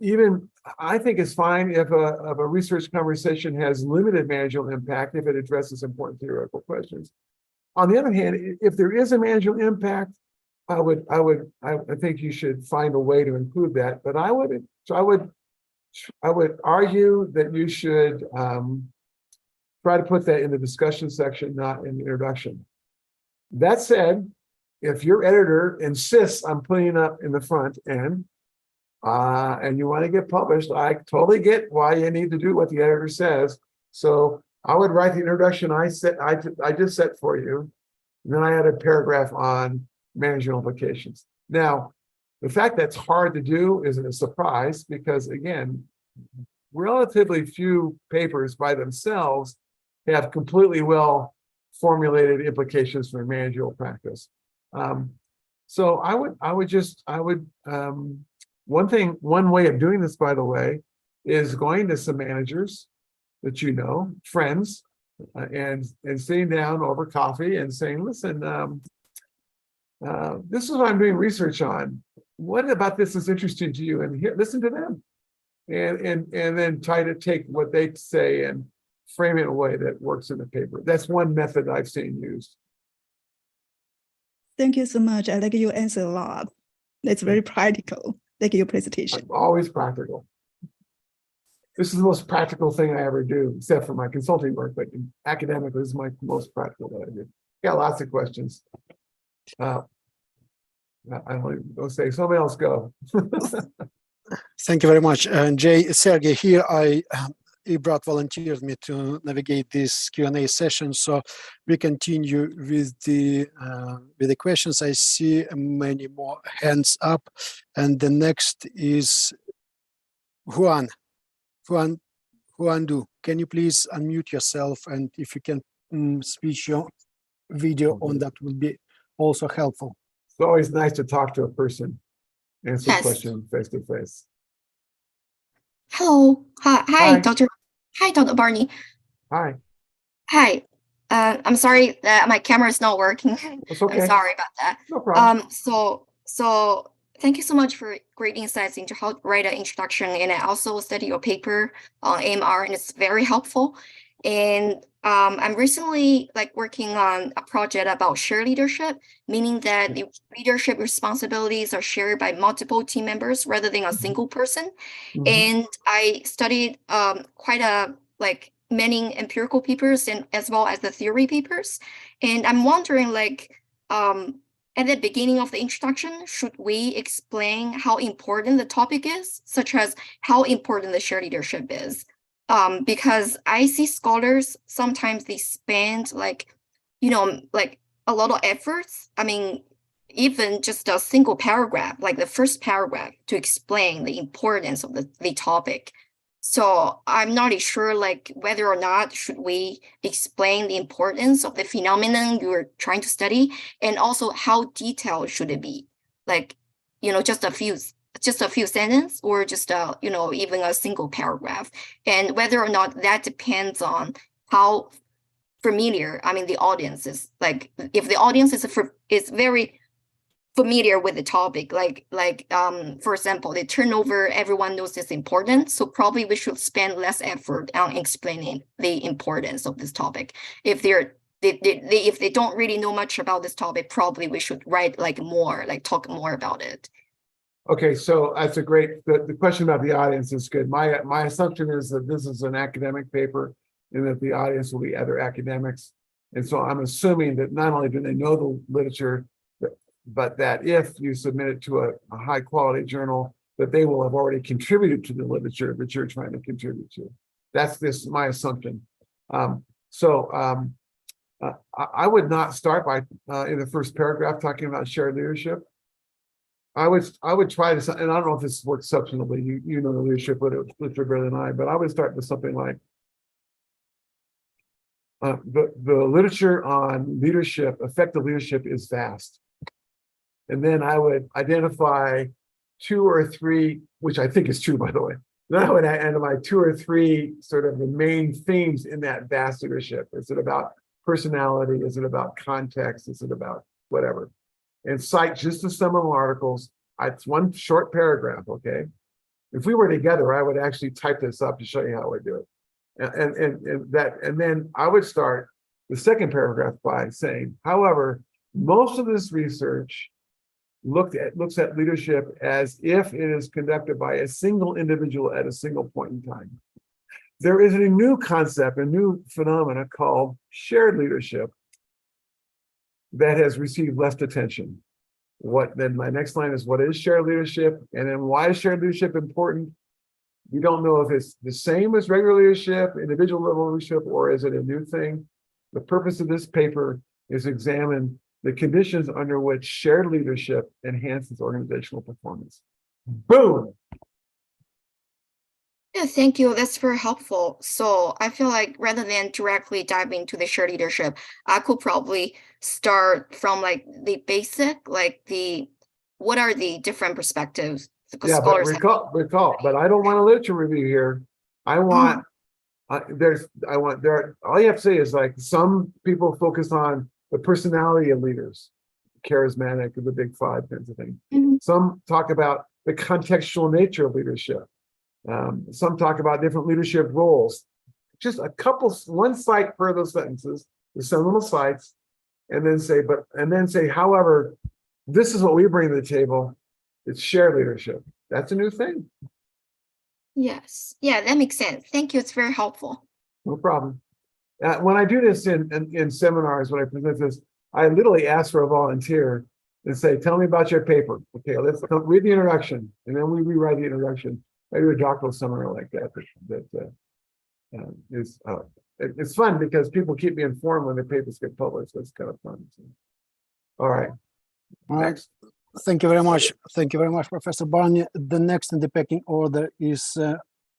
Even I think it's fine if a research conversation has limited managerial impact if it addresses important theoretical questions. On the other hand, if there is a managerial impact, I think you should find a way to include that. But I would argue that you should try to put that in the discussion section, not in the introduction. That said, if your editor insists on putting it up in the front end, and you want to get published, I totally get why you need to do what the editor says. So I would write the introduction I just set for you. And then I had a paragraph on managerial implications. Now, the fact that's hard to do isn't a surprise because, again, relatively few papers by themselves have completely well formulated implications for managerial practice. So one way of doing this, by the way, is going to some managers that you know, friends, and sitting down over coffee and saying, listen, this is what I'm doing research on. What about this is interesting to you? And here, listen to them. And then try to take what they say and frame it in a way that works in the paper. That's one method I've seen used. Thank you so much. I like your answer a lot. It's very practical. Thank you, your presentation. I'm always practical. This is the most practical thing I ever do, except for my consulting work, but academically, this is my most practical that I do. Got lots of questions. I don't even go say, somebody else go. Thank you very much. And Jay, Sergey, here Ebrat volunteered me to navigate this Q&A session, so we continue with the questions. I see many more hands up, and the next is Juan. Juan Du, can you please unmute yourself, and if you can switch your video on, that would be also helpful. It's always nice to talk to a person, answer Yes. questions face to face. Hello. Hi, Hi. Dr. Hi, Dr. Barney. Hi, Hi. I'm sorry that my camera is not working. that's okay. I'm sorry about that. No problem. So thank you so much for great insights into how to write an introduction, and I also studied your paper on AMR, and it's very helpful. And I'm recently working on a project about shared leadership, meaning that the leadership responsibilities are shared by multiple team members rather than a single person. Mhm. And I studied quite many empirical papers and as well as the theory papers. And I'm wondering, at the beginning of the introduction, should we explain how important the topic is, such as how important the shared leadership is? Because I see scholars, sometimes they spend a lot of efforts. I mean, even just a single paragraph, like the first paragraph, to explain the importance of the topic. So I'm not really sure whether or not should we explain the importance of the phenomenon you're trying to study, and also how detailed should it be? Just a few sentences, or just even a single paragraph, and whether or not that depends on how familiar the audience is. If the audience is very familiar with the topic, for example, the turnover, everyone knows it's important, so probably we should spend less effort on explaining the importance of this topic. If they don't really know much about this topic, probably we should write talk more about it. Okay, so that's a great, the question about the audience is good. My assumption is that this is an academic paper and that the audience will be other academics. And so I'm assuming that not only do they know the literature, but that if you submit it to a high quality journal, that they will have already contributed to the literature that you're trying to contribute to. That's my assumption. I would not start by in the first paragraph talking about shared leadership. I would try to, and I don't know if this works substantively, you know the leadership literature better than I, but I would start with something like the literature on leadership, effective leadership, is vast. And then I would identify 2 or 3, which I think is true, by the way. Then I would identify 2 or 3 sort of the main themes in that vast leadership. Is it about personality? Is it about context? Is it about whatever? And cite just the sum of articles. It's one short paragraph, okay? If we were together, I would actually type this up to show you how I would do it. And then I would start the second paragraph by saying, however, most of this research looks at leadership as if it is conducted by a single individual at a single point in time. There is a new concept, a new phenomena called shared leadership that has received less attention. Then my next line is, what is shared leadership? And then why is shared leadership important? We don't know if it's the same as regular leadership, individual level leadership, or is it a new thing? The purpose of this paper is examine the conditions under which shared leadership enhances organizational performance. Boom. Yeah, thank you. That's very helpful. So I feel like rather than directly dive into the shared leadership, I could probably start from the basic, what are the different perspectives? Yeah, but recall, but I don't want a literature review here. I want, all you have to say is some people focus on the personality of leaders, charismatic, the big 5 kinds of thing. Mhm. Some talk about the contextual nature of leadership. Some talk about different leadership roles. Just one cite per those sentences, with some little cites, and then say, however, this is what we bring to the table. It's shared leadership. That's a new thing. Yes. Yeah, that makes sense. Thank you. It's very helpful. No problem. When I do this in seminars, when I present this, I literally ask for a volunteer and say, tell me about your paper. Okay, let's read the introduction, and then we rewrite the introduction. I do a doctoral seminar like that it's fun because people keep me informed when the papers get published. That's kind of fun. So. All right. Next. Thank you very much. Thank you very much, Professor Barney. The next in the pecking order is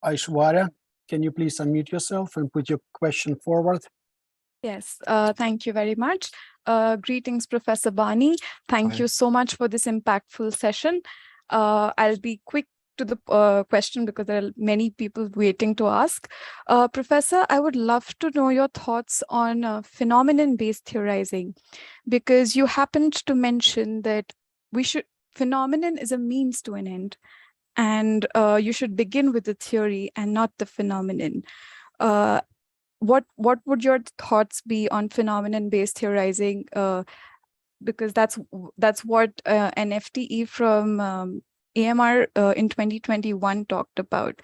Aishwarya. Can you please unmute yourself and put your question forward? Yes, thank you very much. Greetings, Professor Barney. Thank Hi. you so much for this impactful session. I'll be quick to the question because there are many people waiting to ask. Professor, I would love to know your thoughts on phenomenon-based theorizing, because you happened to mention that phenomenon is a means to an end, and you should begin with the theory and not the phenomenon. What would your thoughts be on phenomenon-based theorizing? Because that's what an FTE from AMR in 2021 talked about.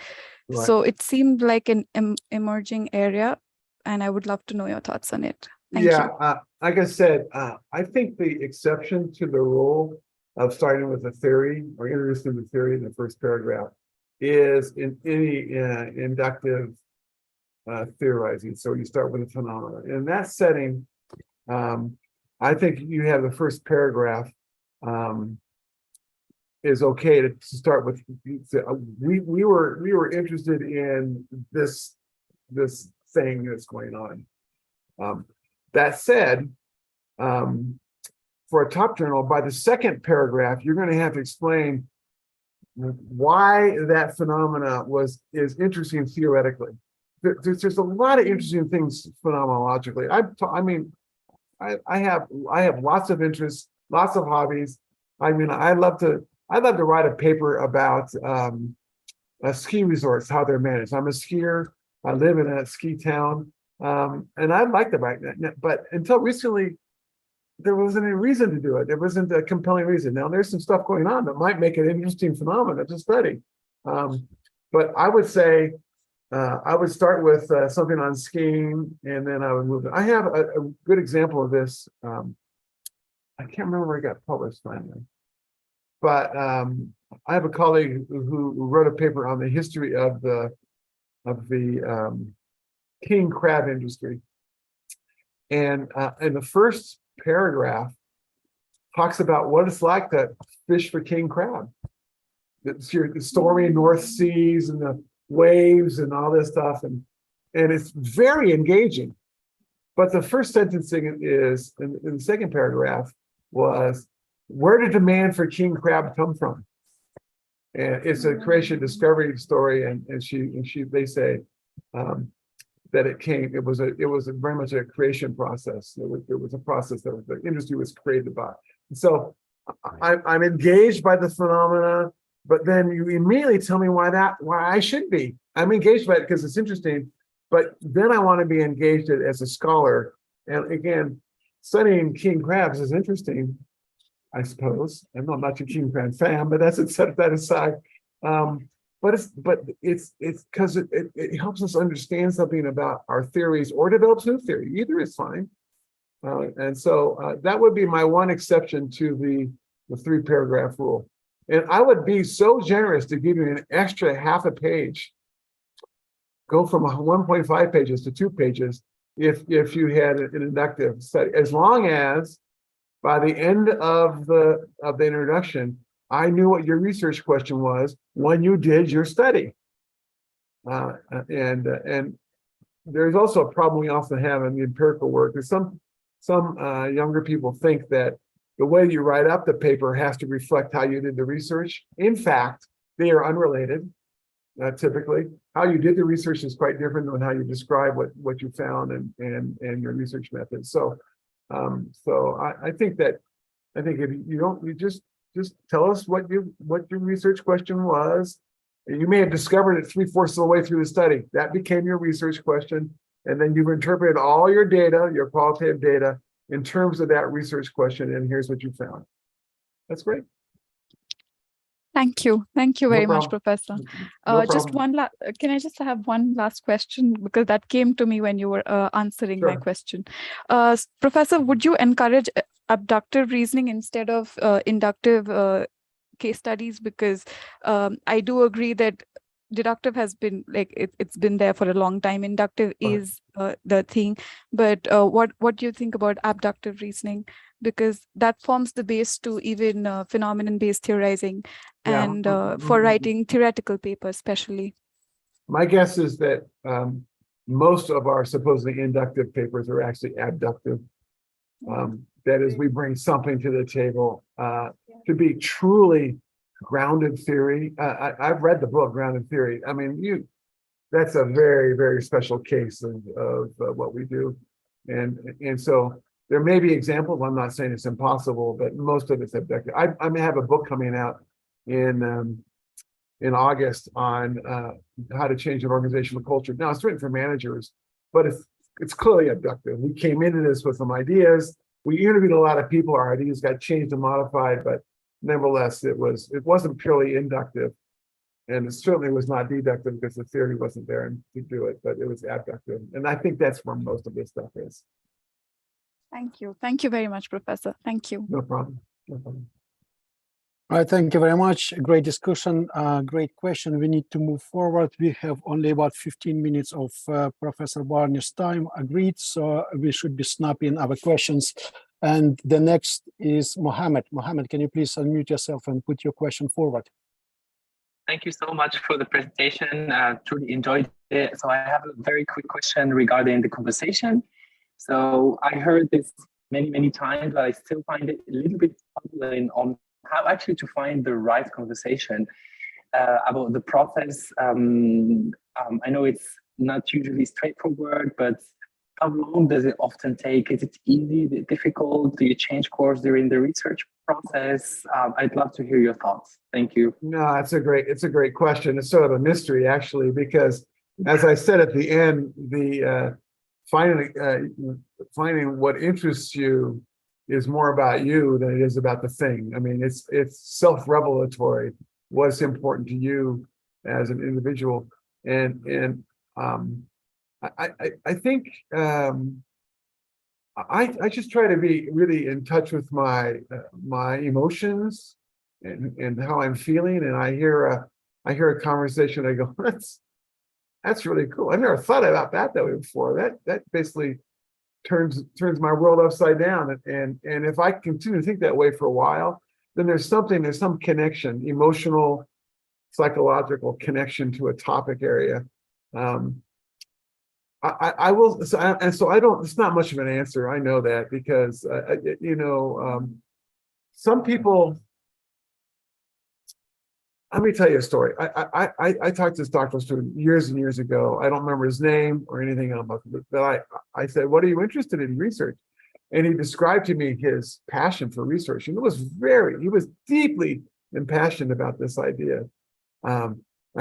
Right. So it seemed like an emerging area, and I would love to know your thoughts on it. Thank Yeah, you. like I said, I think the exception to the rule of starting with a theory or introducing the theory in the first paragraph is in any inductive theorizing. So you start with a phenomenon. In that setting, I think you have the first paragraph is okay to start with. We were interested in this thing that's going on. That said, for a top journal, by the second paragraph, you're going to have to explain why that phenomena is interesting theoretically. There's a lot of interesting things phenomenologically. I have lots of interests, lots of hobbies. I mean, I'd love to write a paper about ski resorts, how they're managed. I'm a skier. I live in a ski town, and I'd like to write that. But until recently, there wasn't any reason to do it. There wasn't a compelling reason. Now there's some stuff going on that might make it an interesting phenomenon to study. But I would say I would start with something on skiing, and then I would move. I have a good example of this. I can't remember where it got published finally, but I have a colleague who wrote a paper on the history of the king crab industry, and in the first paragraph talks about what it's like to fish for king crab. The stormy North Seas and the waves and all this stuff, and it's very engaging. But the first sentencing is in the second paragraph was, where did demand for king crab come from? And it's a creation discovery story, and they say that it was very much a creation process. It was a process that the industry was created by. So I'm engaged by the phenomena, but then you immediately tell me why I should be. I'm engaged by it because it's interesting, but then I want to be engaged as a scholar. And again, studying king crabs is interesting, I suppose. I'm not much a king crab fan, but set that aside. But it's because it helps us understand something about our theories or develops new theory. Either is fine. And so that would be my one exception to the 3-paragraph rule. And I would be so generous to give you an extra half a page, go from 1.5 pages to 2 pages if you had an inductive study, as long as by the end of the introduction, I knew what your research question was when you did your study. And there's also a problem we often have in the empirical work. Is some younger people think that the way you write up the paper has to reflect how you did the research. In fact, they are unrelated. Typically, how you did the research is quite different than how you describe what you found and your research method. So, I think if you just tell us what your research question was. You may have discovered it 3/4 of the way through the study. That became your research question, and then you've interpreted all your data, your qualitative data, in terms of that research question, and here's what you found. That's great. Thank you. Thank you No very much, problem. Professor. No Just problem. can I just have one last question, because that came to me when you were answering my Sure. question. Professor, would you encourage abductive reasoning instead of inductive case studies? Because I do agree that deductive has been like it's been there for a long time. Inductive Right. is the thing. But what do you think about abductive reasoning? Because that forms the base to even phenomenon-based theorizing Yeah. and for writing theoretical papers, especially. My guess is that most of our supposedly inductive papers are actually abductive. That is, we bring something to the table to be truly grounded theory. I've read the book Grounded Theory. I mean, that's a very, very special case of what we do. And so there may be examples. I'm not saying it's impossible, but most of it's abductive. I may have a book coming out in August on how to change an organizational culture. Now it's written for managers, but it's clearly abductive. We came into this with some ideas. We interviewed a lot of people. Our ideas got changed and modified, but nevertheless, it wasn't purely inductive, and it certainly was not deductive because the theory wasn't there to do it, but it was abductive. And I think that's where most of this stuff is. Thank you. Thank you very much, Professor. Thank you. No problem. No problem. All right, thank you very much. Great discussion, great question. We need to move forward. We have only about 15 minutes of Professor Barney's time agreed, so we should be snapping our questions. And the next is Mohammed. Mohammed, can you please unmute yourself and put your question forward? Thank you so much for the presentation. Truly enjoyed it. So I have a very quick question regarding the conversation. So I heard this many, many times, but I still find it a little bit puzzling on how actually to find the right conversation about the process. I know it's not usually straightforward, but how long does it often take? Is it easy? Is it difficult? Do you change course during the research process? I'd love to hear your thoughts. Thank you. No, it's a great question. It's sort of a mystery, actually, because as I said at the end, the finding what interests you is more about you than it is about the thing. I mean, it's self-revelatory what's important to you as an individual, and I think I just try to be really in touch with my emotions and how I'm feeling, and I hear a conversation, I go, that's really cool. I've never thought about that way before. That basically turns my world upside down. And if I continue to think that way for a while, then there's some connection, emotional, psychological connection to a topic area. I will, so I don't, it's not much of an answer. I know that because, some people, let me tell you a story. I talked to this doctoral student years and years ago. I don't remember his name or anything else, but I said, what are you interested in research? And he described to me his passion for research. And he was deeply impassioned about this idea. I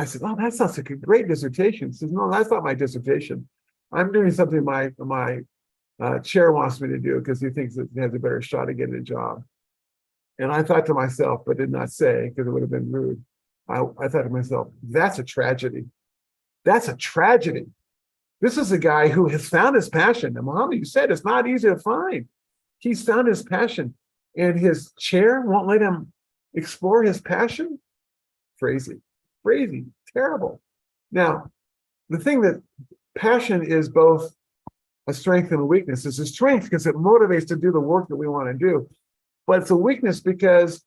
said, oh, that sounds like a great dissertation. He says, no, that's not my dissertation. I'm doing something my chair wants me to do because he thinks that he has a better shot at getting a job. And I thought to myself, but did not say because it would have been rude. I thought to myself, that's a tragedy. That's a tragedy. This is a guy who has found his passion. And Mohammed, you said it's not easy to find. He's found his passion, and his chair won't let him explore his passion. Crazy, terrible. Now, the thing that passion is both a strength and a weakness. It's a strength because it motivates to do the work that we want to do, but it's a weakness because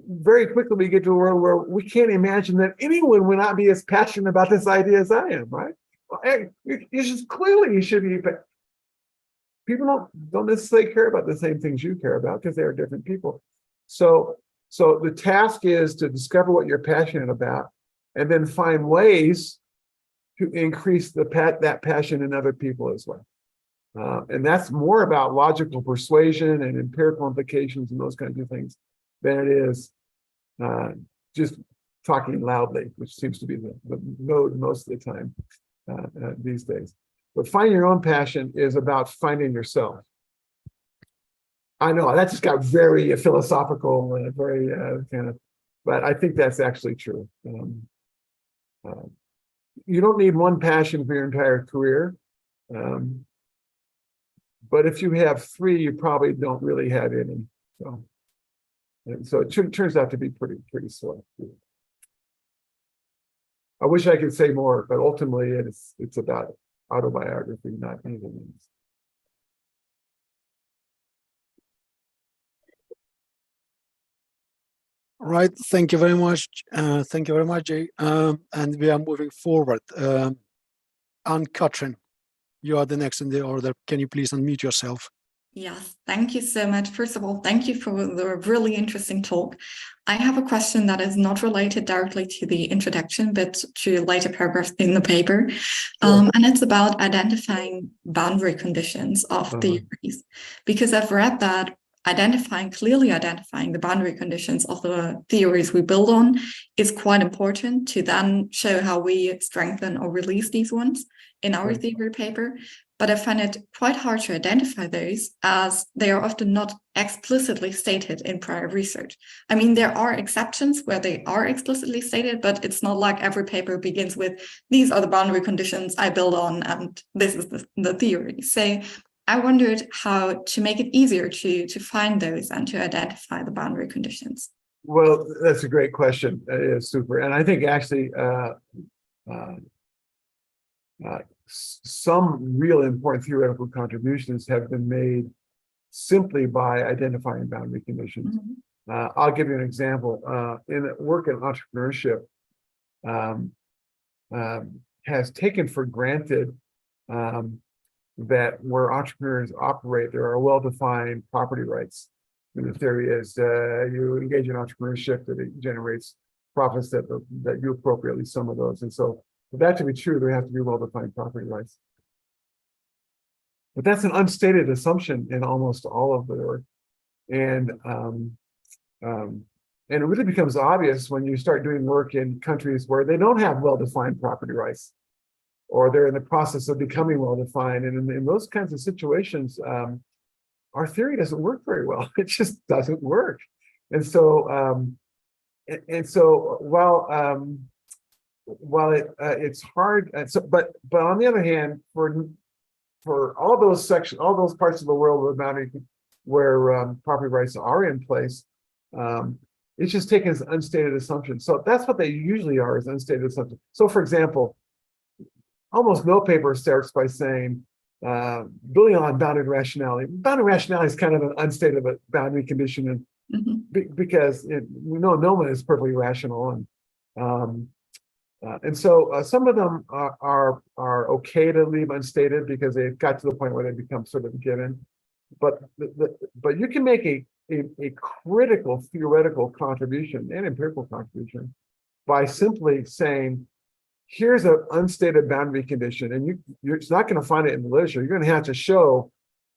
very quickly we get to a world where we can't imagine that anyone would not be as passionate about this idea as I am, right? You should be. People don't necessarily care about the same things you care about because they are different people. So the task is to discover what you're passionate about, and then find ways to increase that passion in other people as well. And that's more about logical persuasion and empirical implications and those kinds of things than it is just talking loudly, which seems to be the mode most of the time these days. But finding your own passion is about finding yourself. I know that just got very philosophical, very kind of, but I think that's actually true. You don't need one passion for your entire career. But if you have three, you probably don't really have any. So it turns out to be pretty slow. I wish I could say more, but ultimately it's about autobiography, not anything else. Right. Thank you very much. Thank you very much, Jay. And we are moving forward. Anne-Catherine, you are the next in the order. Can you please unmute yourself? Yes, thank you so much. First of all, thank you for the really interesting talk. I have a question that is not related directly to the introduction, but to later paragraphs in the paper. Sure. And it's about identifying boundary conditions of theories, because I've read that clearly identifying the boundary conditions of the theories we build on is quite important to then show how we strengthen or release these ones in our theory paper. But I find it quite hard to identify those, as they are often not explicitly stated in prior research. I mean, there are exceptions where they are explicitly stated, but it's not like every paper begins with, these are the boundary conditions I build on, and this is the theory. So I wondered how to make it easier to find those and to identify the boundary conditions. Well, that's a great question. It's super. And I think actually some real important theoretical contributions have been made simply by identifying boundary conditions. I'll give you an example. In work in entrepreneurship, has taken for granted that where entrepreneurs operate, there are well-defined property rights. And the theory is you engage in entrepreneurship, that it generates profits that you appropriately some of those. And so for that to be true, there have to be well-defined property rights. But that's an unstated assumption in almost all of the work. And it really becomes obvious when you start doing work in countries where they don't have well-defined property rights, or they're in the process of becoming well-defined. And in those kinds of situations, our theory doesn't work very well. It just doesn't work. And so, while it's hard, but on the other hand, for all those sections, all those parts of the world where property rights are in place, it's just taken as unstated assumptions. So that's what they usually are, is unstated assumptions. So, for example, almost no paper starts by saying building on bounded rationality. Bounded rationality is kind of an unstated boundary condition, and because we know no one is perfectly rational, and so some of them are okay to leave unstated because they've got to the point where they become sort of given. But you can make a critical theoretical contribution and empirical contribution by simply saying, here's an unstated boundary condition, and you're not going to find it in the literature. You're going to have to show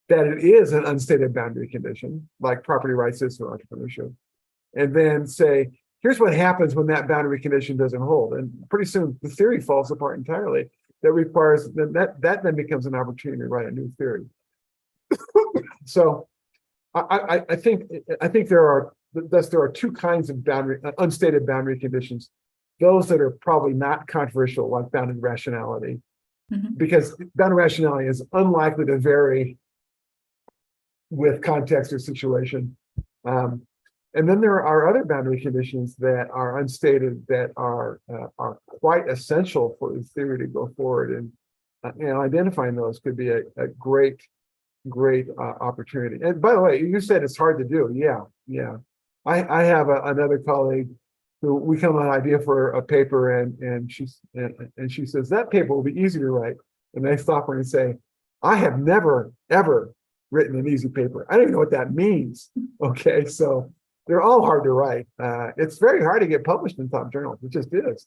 that it is an unstated boundary condition, like property rights is for entrepreneurship, and then say, here's what happens when that boundary condition doesn't hold. And pretty soon the theory falls apart entirely. That requires that then becomes an opportunity to write a new theory. So I think there are two kinds of unstated boundary conditions. Those that are probably not controversial, like bounded rationality, because bounded rationality is unlikely to vary with context or situation. And then there are other boundary conditions that are unstated that are quite essential for the theory to go forward, and identifying those could be a great opportunity. And by the way, you said it's hard to do. Yeah. I have another colleague who we come on an idea for a paper, and she says that paper will be easy to write, and I stop her and say, I have never ever written an easy paper. I don't even know what that means. Okay, so they're all hard to write. It's very hard to get published in top journals. It just is.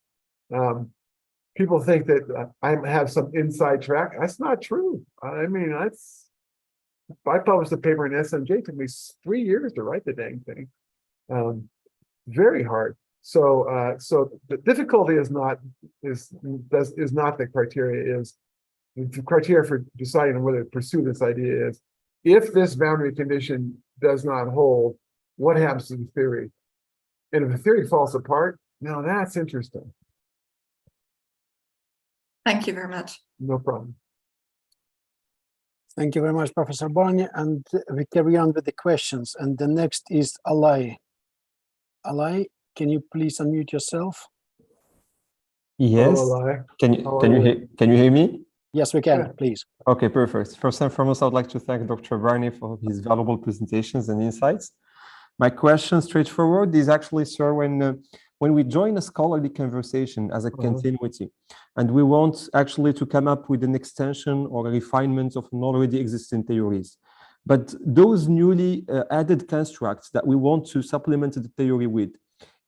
People think that I have some inside track. That's not true. I mean, I published a paper in SMJ. It took me 3 years to write the dang thing. Very hard. So the difficulty is not the criteria. Is the criteria for deciding whether to pursue this idea is, if this boundary condition does not hold, what happens to the theory? And if the theory falls apart, now that's interesting. Thank you very much. No problem. Thank you very much, Professor Barney. And we carry on with the questions. And the next is Alay. Alay, can you please unmute yourself? Yes. Hello, Can you hear me? Yes, we can, Yeah. please. Okay, perfect. First and foremost, I would like to thank Dr. Barney for his valuable presentations and insights. My question, straightforward, is actually, sir, when we join a scholarly conversation as a continuity, and we want actually to come up with an extension or a refinement of an already existing theories, but those newly added constructs that we want to supplement the theory with,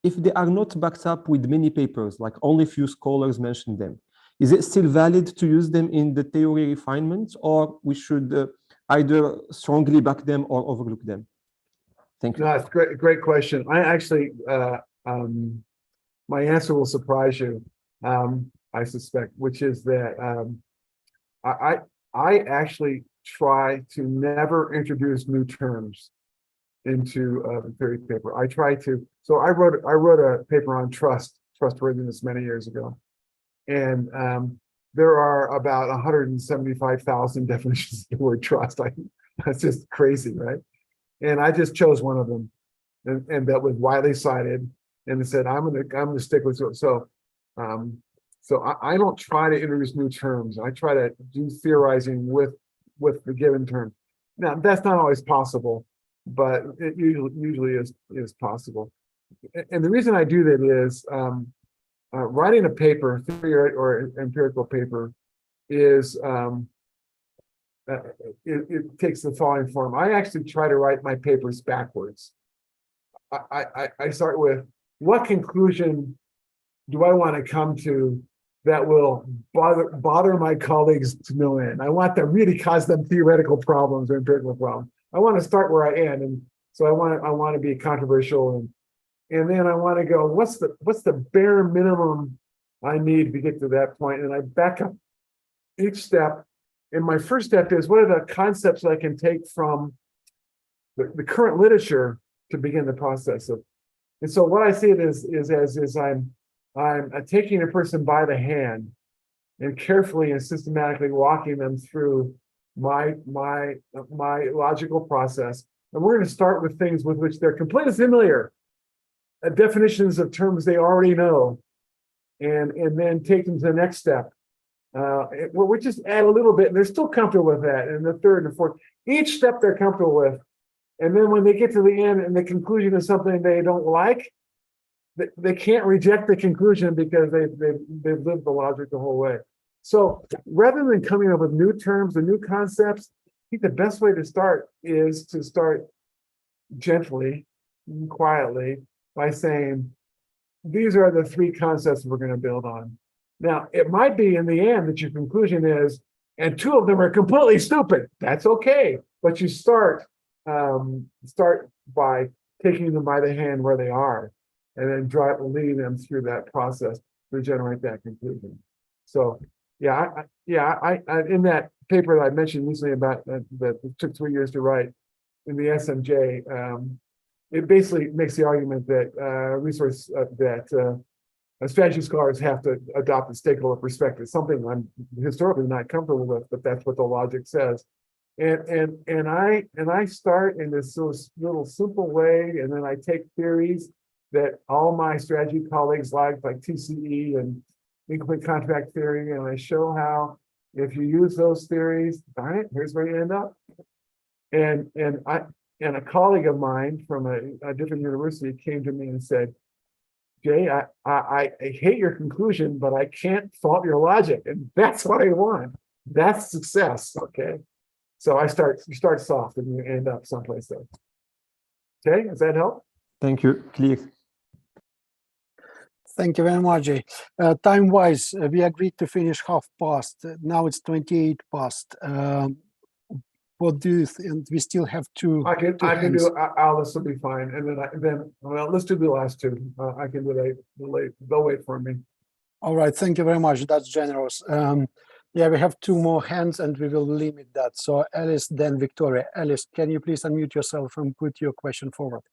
if they are not backed up with many papers, like only few scholars mention them, is it still valid to use them in the theory refinement, or we should either strongly back them or overlook them? Thank you. No, it's great question. I actually, my answer will surprise you, I suspect, which is that I actually try to never introduce new terms into the theory paper. I try to. So I wrote a paper on trustworthiness many years ago, and there are about 175,000 definitions of the word trust. That's just crazy, right? And I just chose one of them, and that was widely cited, and said I'm gonna stick with it. So I don't try to introduce new terms. I try to do theorizing with the given term. Now that's not always possible, but it usually is possible. And the reason I do that is writing a paper, theory or empirical paper, is it takes the following form. I actually try to write my papers backwards. I start with, what conclusion do I want to come to that will bother my colleagues to no end? I want to really cause them theoretical problems or empirical problems. I want to start where I end, and so I want to be controversial, and then I want to go, what's the bare minimum I need to get to that point, and I back up each step. And my first step is, what are the concepts I can take from the current literature to begin the process of? And so what I see it is I'm taking a person by the hand and carefully and systematically walking them through my logical process. And we're going to start with things with which they're completely familiar, definitions of terms they already know, and then take them to the next step. We just add a little bit, and they're still comfortable with that. And the third and fourth, each step they're comfortable with. And then when they get to the end and the conclusion is something they don't like, they can't reject the conclusion because they've lived the logic the whole way. So rather than coming up with new terms and new concepts, I think the best way to start is to start gently, quietly, by saying, these are the three concepts we're going to build on. Now, it might be in the end that your conclusion is, and two of them are completely stupid. That's okay. But you start by taking them by the hand where they are, and then leading them through that process to generate that conclusion. So, I in that paper that I mentioned recently about that it took 3 years to write in the SMJ, it basically makes the argument that strategy scholars have to adopt a stakeholder perspective, something I'm historically not comfortable with, but that's what the logic says. And I start in this little simple way, and then I take theories that all my strategy colleagues like TCE and incomplete contract theory, and I show how if you use those theories, darn it, here's where you end up. And a colleague of mine from a different university came to me and said, Jay, I hate your conclusion, but I can't fault your logic. And that's what I want. That's success. Okay. So you start soft and you end up someplace there. Okay, does that help? Thank you. Clear. Thank you very much, Jay. Time-wise, we agreed to finish 1/2 past. Now it's 28 past. What do you think? We still have two. I can do. Alice will be fine, and then well, let's do the last two. I can delay. They'll wait for me. All right. Thank you very much. That's generous. Yeah, we have two more hands, and we will limit that. So Alice, then Victoria. Alice, can you please unmute yourself and put your question forward?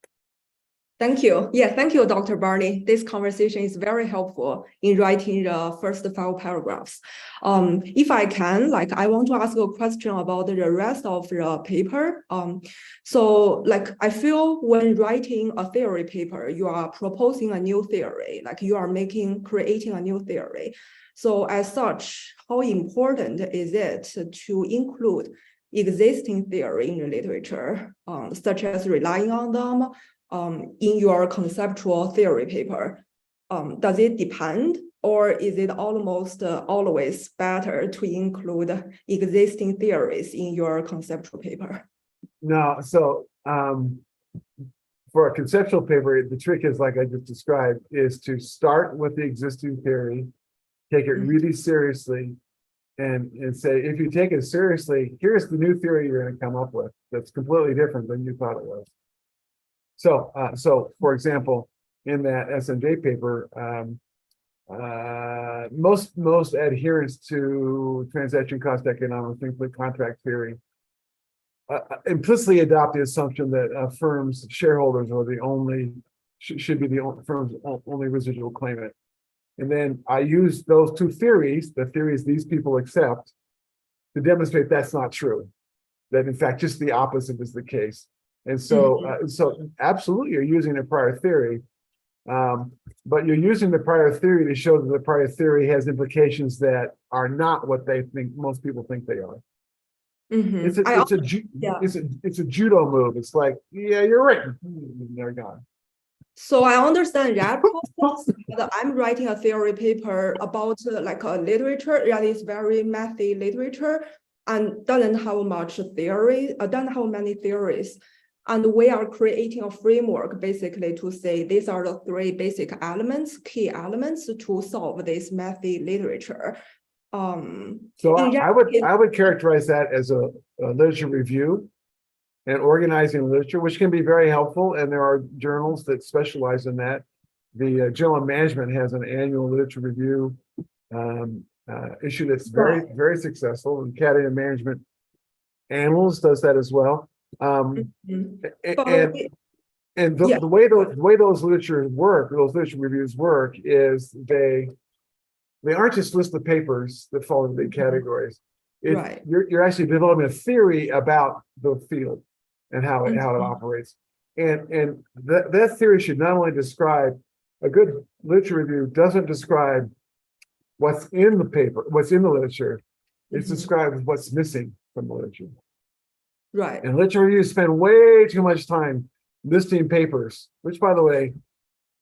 Thank you. Yeah, thank you, Dr. Barney. This conversation is very helpful in writing the first 5 paragraphs. If I can, like, I want to ask a question about the rest of the paper. So, like, I feel when writing a theory paper, you are proposing a new theory, like you are creating a new theory. So, as such, how important is it to include existing theory in the literature, such as relying on them? In your conceptual theory paper, does it depend, or is it almost always better to include existing theories in your conceptual paper? No, so for a conceptual paper, the trick is, like I just described, is to start with the existing theory, take it really seriously, and say, if you take it seriously, here's the new theory you're going to come up with that's completely different than you thought it was. So, for example, in that SMJ paper, most adherents to transaction cost economics, including contract theory, implicitly adopt the assumption that a firm's shareholders are the only should be the firm's only residual claimant. And then I use those 2 theories, the theories these people accept, to demonstrate that's not true. That in fact, just the opposite is the case. And so, so absolutely, you're using a prior theory, but you're using the prior theory to show that the prior theory has implications that are not what they think most people think they are. It's a judo move. It's like, yeah, you're right. They're gone. So I understand that process, but I'm writing a theory paper about like a literature that is very mathy literature and doesn't have much theory, doesn't have many theories. And we are creating a framework basically to say these are the 3 basic elements, key elements to solve this mathy literature. So I would characterize that as a literature review and organizing literature, which can be very helpful. And there are journals that specialize in that. The Journal of Management has an annual literature review issue that's very successful. And Academy of Management Annals does that as well. And the way those literature reviews work is they aren't just list of papers that fall into big categories. You're actually developing a theory about the field and how it operates. And that theory should not only describe, a good literature review doesn't describe what's in the paper, what's in the literature. It describes what's missing from the literature. Right. And literature reviews spend way too much time listing papers, which, by the way,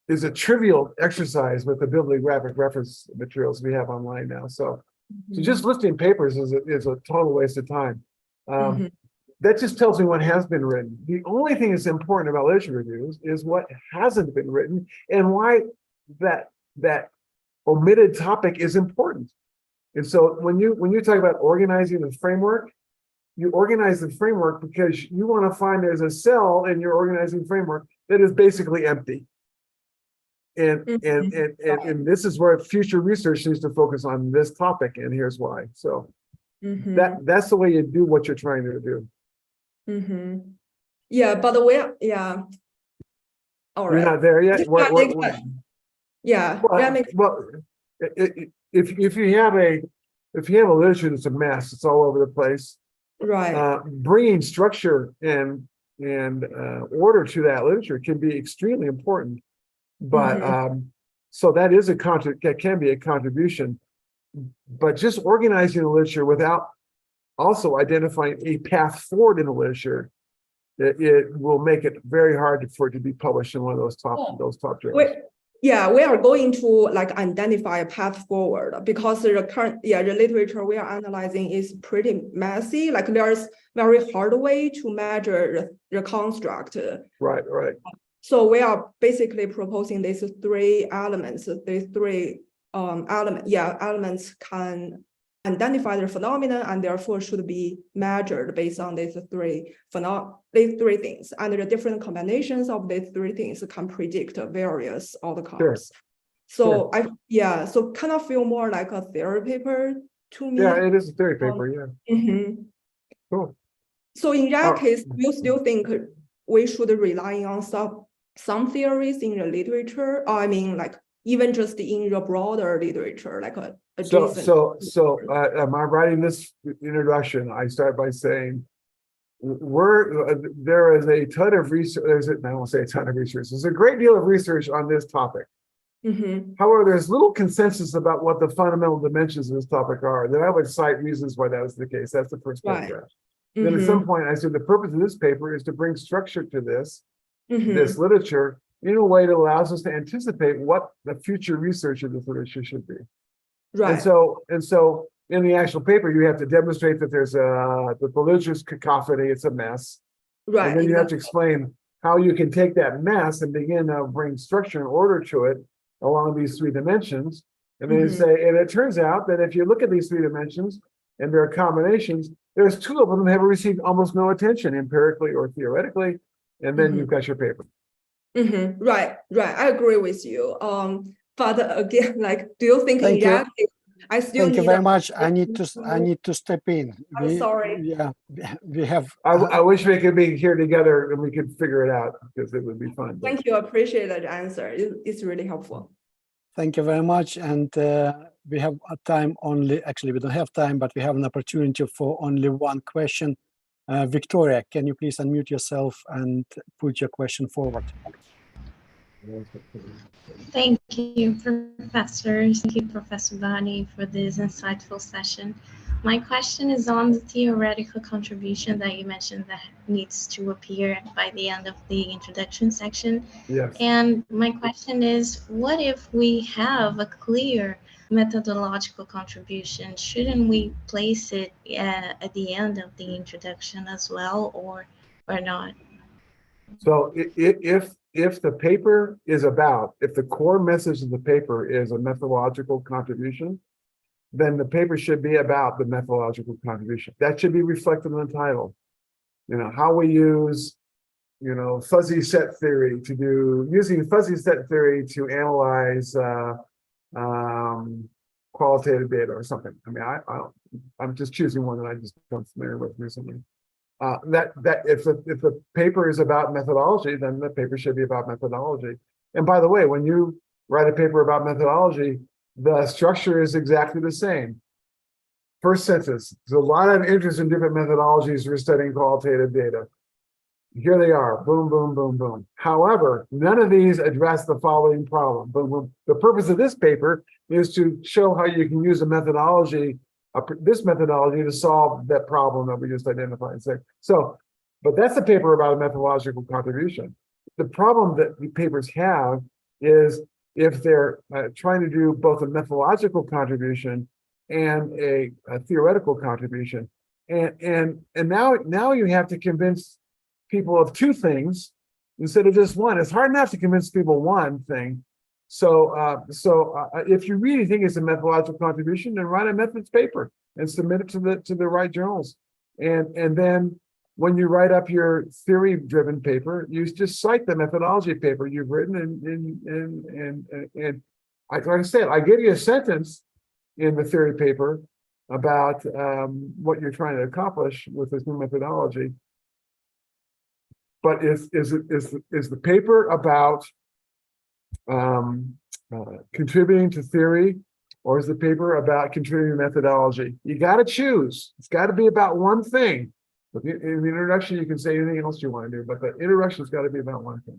is a trivial exercise with the bibliographic reference materials we have online now. So just listing papers is a total waste of time. That just tells me what has been written. The only thing that's important about literature reviews is what hasn't been written and why that omitted topic is important. And so when you talk about organizing the framework, you organize the framework because you want to find there's a cell in your organizing framework that is basically empty. And this is where future research needs to focus on this topic, and here's why. So that's the way you do what you're trying to do. Yeah, but all right. You're not there yet. If you have a literature that's a mess, it's all over the place. Right. Bringing structure and order to that literature can be extremely important. But so that can be a contribution. But just organizing the literature without also identifying a path forward in the literature, it will make it very hard for it to be published in one of those top journals. We are going to identify a path forward because the current the literature we are analyzing is pretty messy. There's very hard way to measure the construct. Right. So we are basically proposing these 3 elements. These 3 elements can identify the phenomenon and therefore should be measured based on these 3 things. And the different combinations of these 3 things can predict various outcomes. So so kind of feel more like a theory paper to me. Yeah, it is a theory paper. Cool. So in that case, you still think we should rely on some some theories in the literature, or I mean, like even just in the broader literature, like a adjacent. So am I writing this introduction? I start by saying, there is a ton of research. I won't say a ton of research. There's a great deal of research on this topic. However, there's little consensus about what the fundamental dimensions of this topic are. Then I would cite reasons why that was the case. That's the first paragraph. Then at some point I said the purpose of this paper is to bring structure to this literature in a way that allows us to anticipate what the future research of this literature should be. Right. And so in the actual paper, you have to demonstrate that there's the religious cacophony, it's a mess. Right. And then you have to explain how you can take that mess and begin to bring structure and order to it along these three dimensions. And then you say, and it turns out that if you look at these three dimensions and there are combinations, there's two of them that have received almost no attention empirically or theoretically, and then you've got your paper. Right. I agree with you. But again, like, do you think Thank in you. that case, I still Thank you need very a- much. I need to step in. I'm sorry. Yeah, we have. I wish we could be here together and we could figure it out because it would be fun. Thank you. I appreciate that answer. It's really helpful. Thank you very much. And we have a time only, actually, we don't have time, but we have an opportunity for only one question. Victoria, can you please unmute yourself and put your question forward? Thank you, professors. Thank you, Professor Barney, for this insightful session. My question is on the theoretical contribution that you mentioned that needs to appear by the end of the introduction section. Yes. And my question is, what if we have a clear methodological contribution? Shouldn't we place it at the end of the introduction as well, or not? So if the paper is if the core message of the paper is a methodological contribution, then the paper should be about the methodological contribution. That should be reflected in the title. You know, how we use, fuzzy set theory using fuzzy set theory to analyze qualitative data or something. I mean, I'm just choosing one that I just become familiar with recently. That if the paper is about methodology, then the paper should be about methodology. And by the way, when you write a paper about methodology, the structure is exactly the same. First sentence, there's a lot of interest in different methodologies for studying qualitative data. Here they are, boom, boom, boom, boom. However, none of these address the following problem. Boom, boom. The purpose of this paper is to show how you can use a methodology, this methodology, to solve that problem that we just identified. So, but that's a paper about a methodological contribution. The problem that the papers have is if they're trying to do both a methodological contribution and a theoretical contribution, and now you have to convince people of two things instead of just one. It's hard enough to convince people one thing. So if you really think it's a methodological contribution, then write a methods paper and submit it to the right journals. And then when you write up your theory-driven paper, you just cite the methodology paper you've written, and like I said, I give you a sentence in the theory paper about what you're trying to accomplish with this new methodology. But is the paper about contributing to theory, or is the paper about contributing to methodology? You got to choose. It's got to be about one thing. In the introduction, you can say anything else you want to do, but the introduction's got to be about one thing.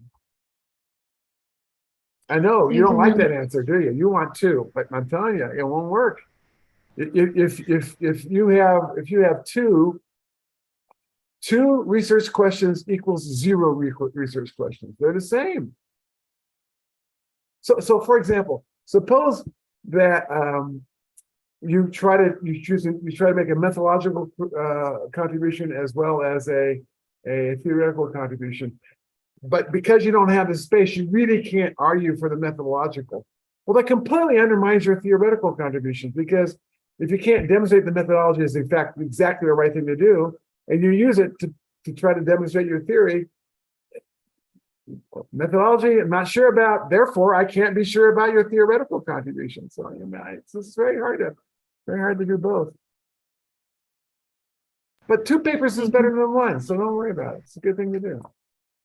I know you don't like that answer, do you? You want two, but I'm telling you, it won't work. If you have two research questions equals 0 research questions. They're the same. So for example, suppose that you try to make a methodological contribution as well as a theoretical contribution, but because you don't have the space, you really can't argue for the methodological. Well, that completely undermines your theoretical contribution, because if you can't demonstrate the methodology is in fact exactly the right thing to do, and you use it to try to demonstrate your theory, methodology I'm not sure about, therefore I can't be sure about your theoretical contribution. So it's very hard to do both. But 2 papers is better than 1, so don't worry about it. It's a good thing to do.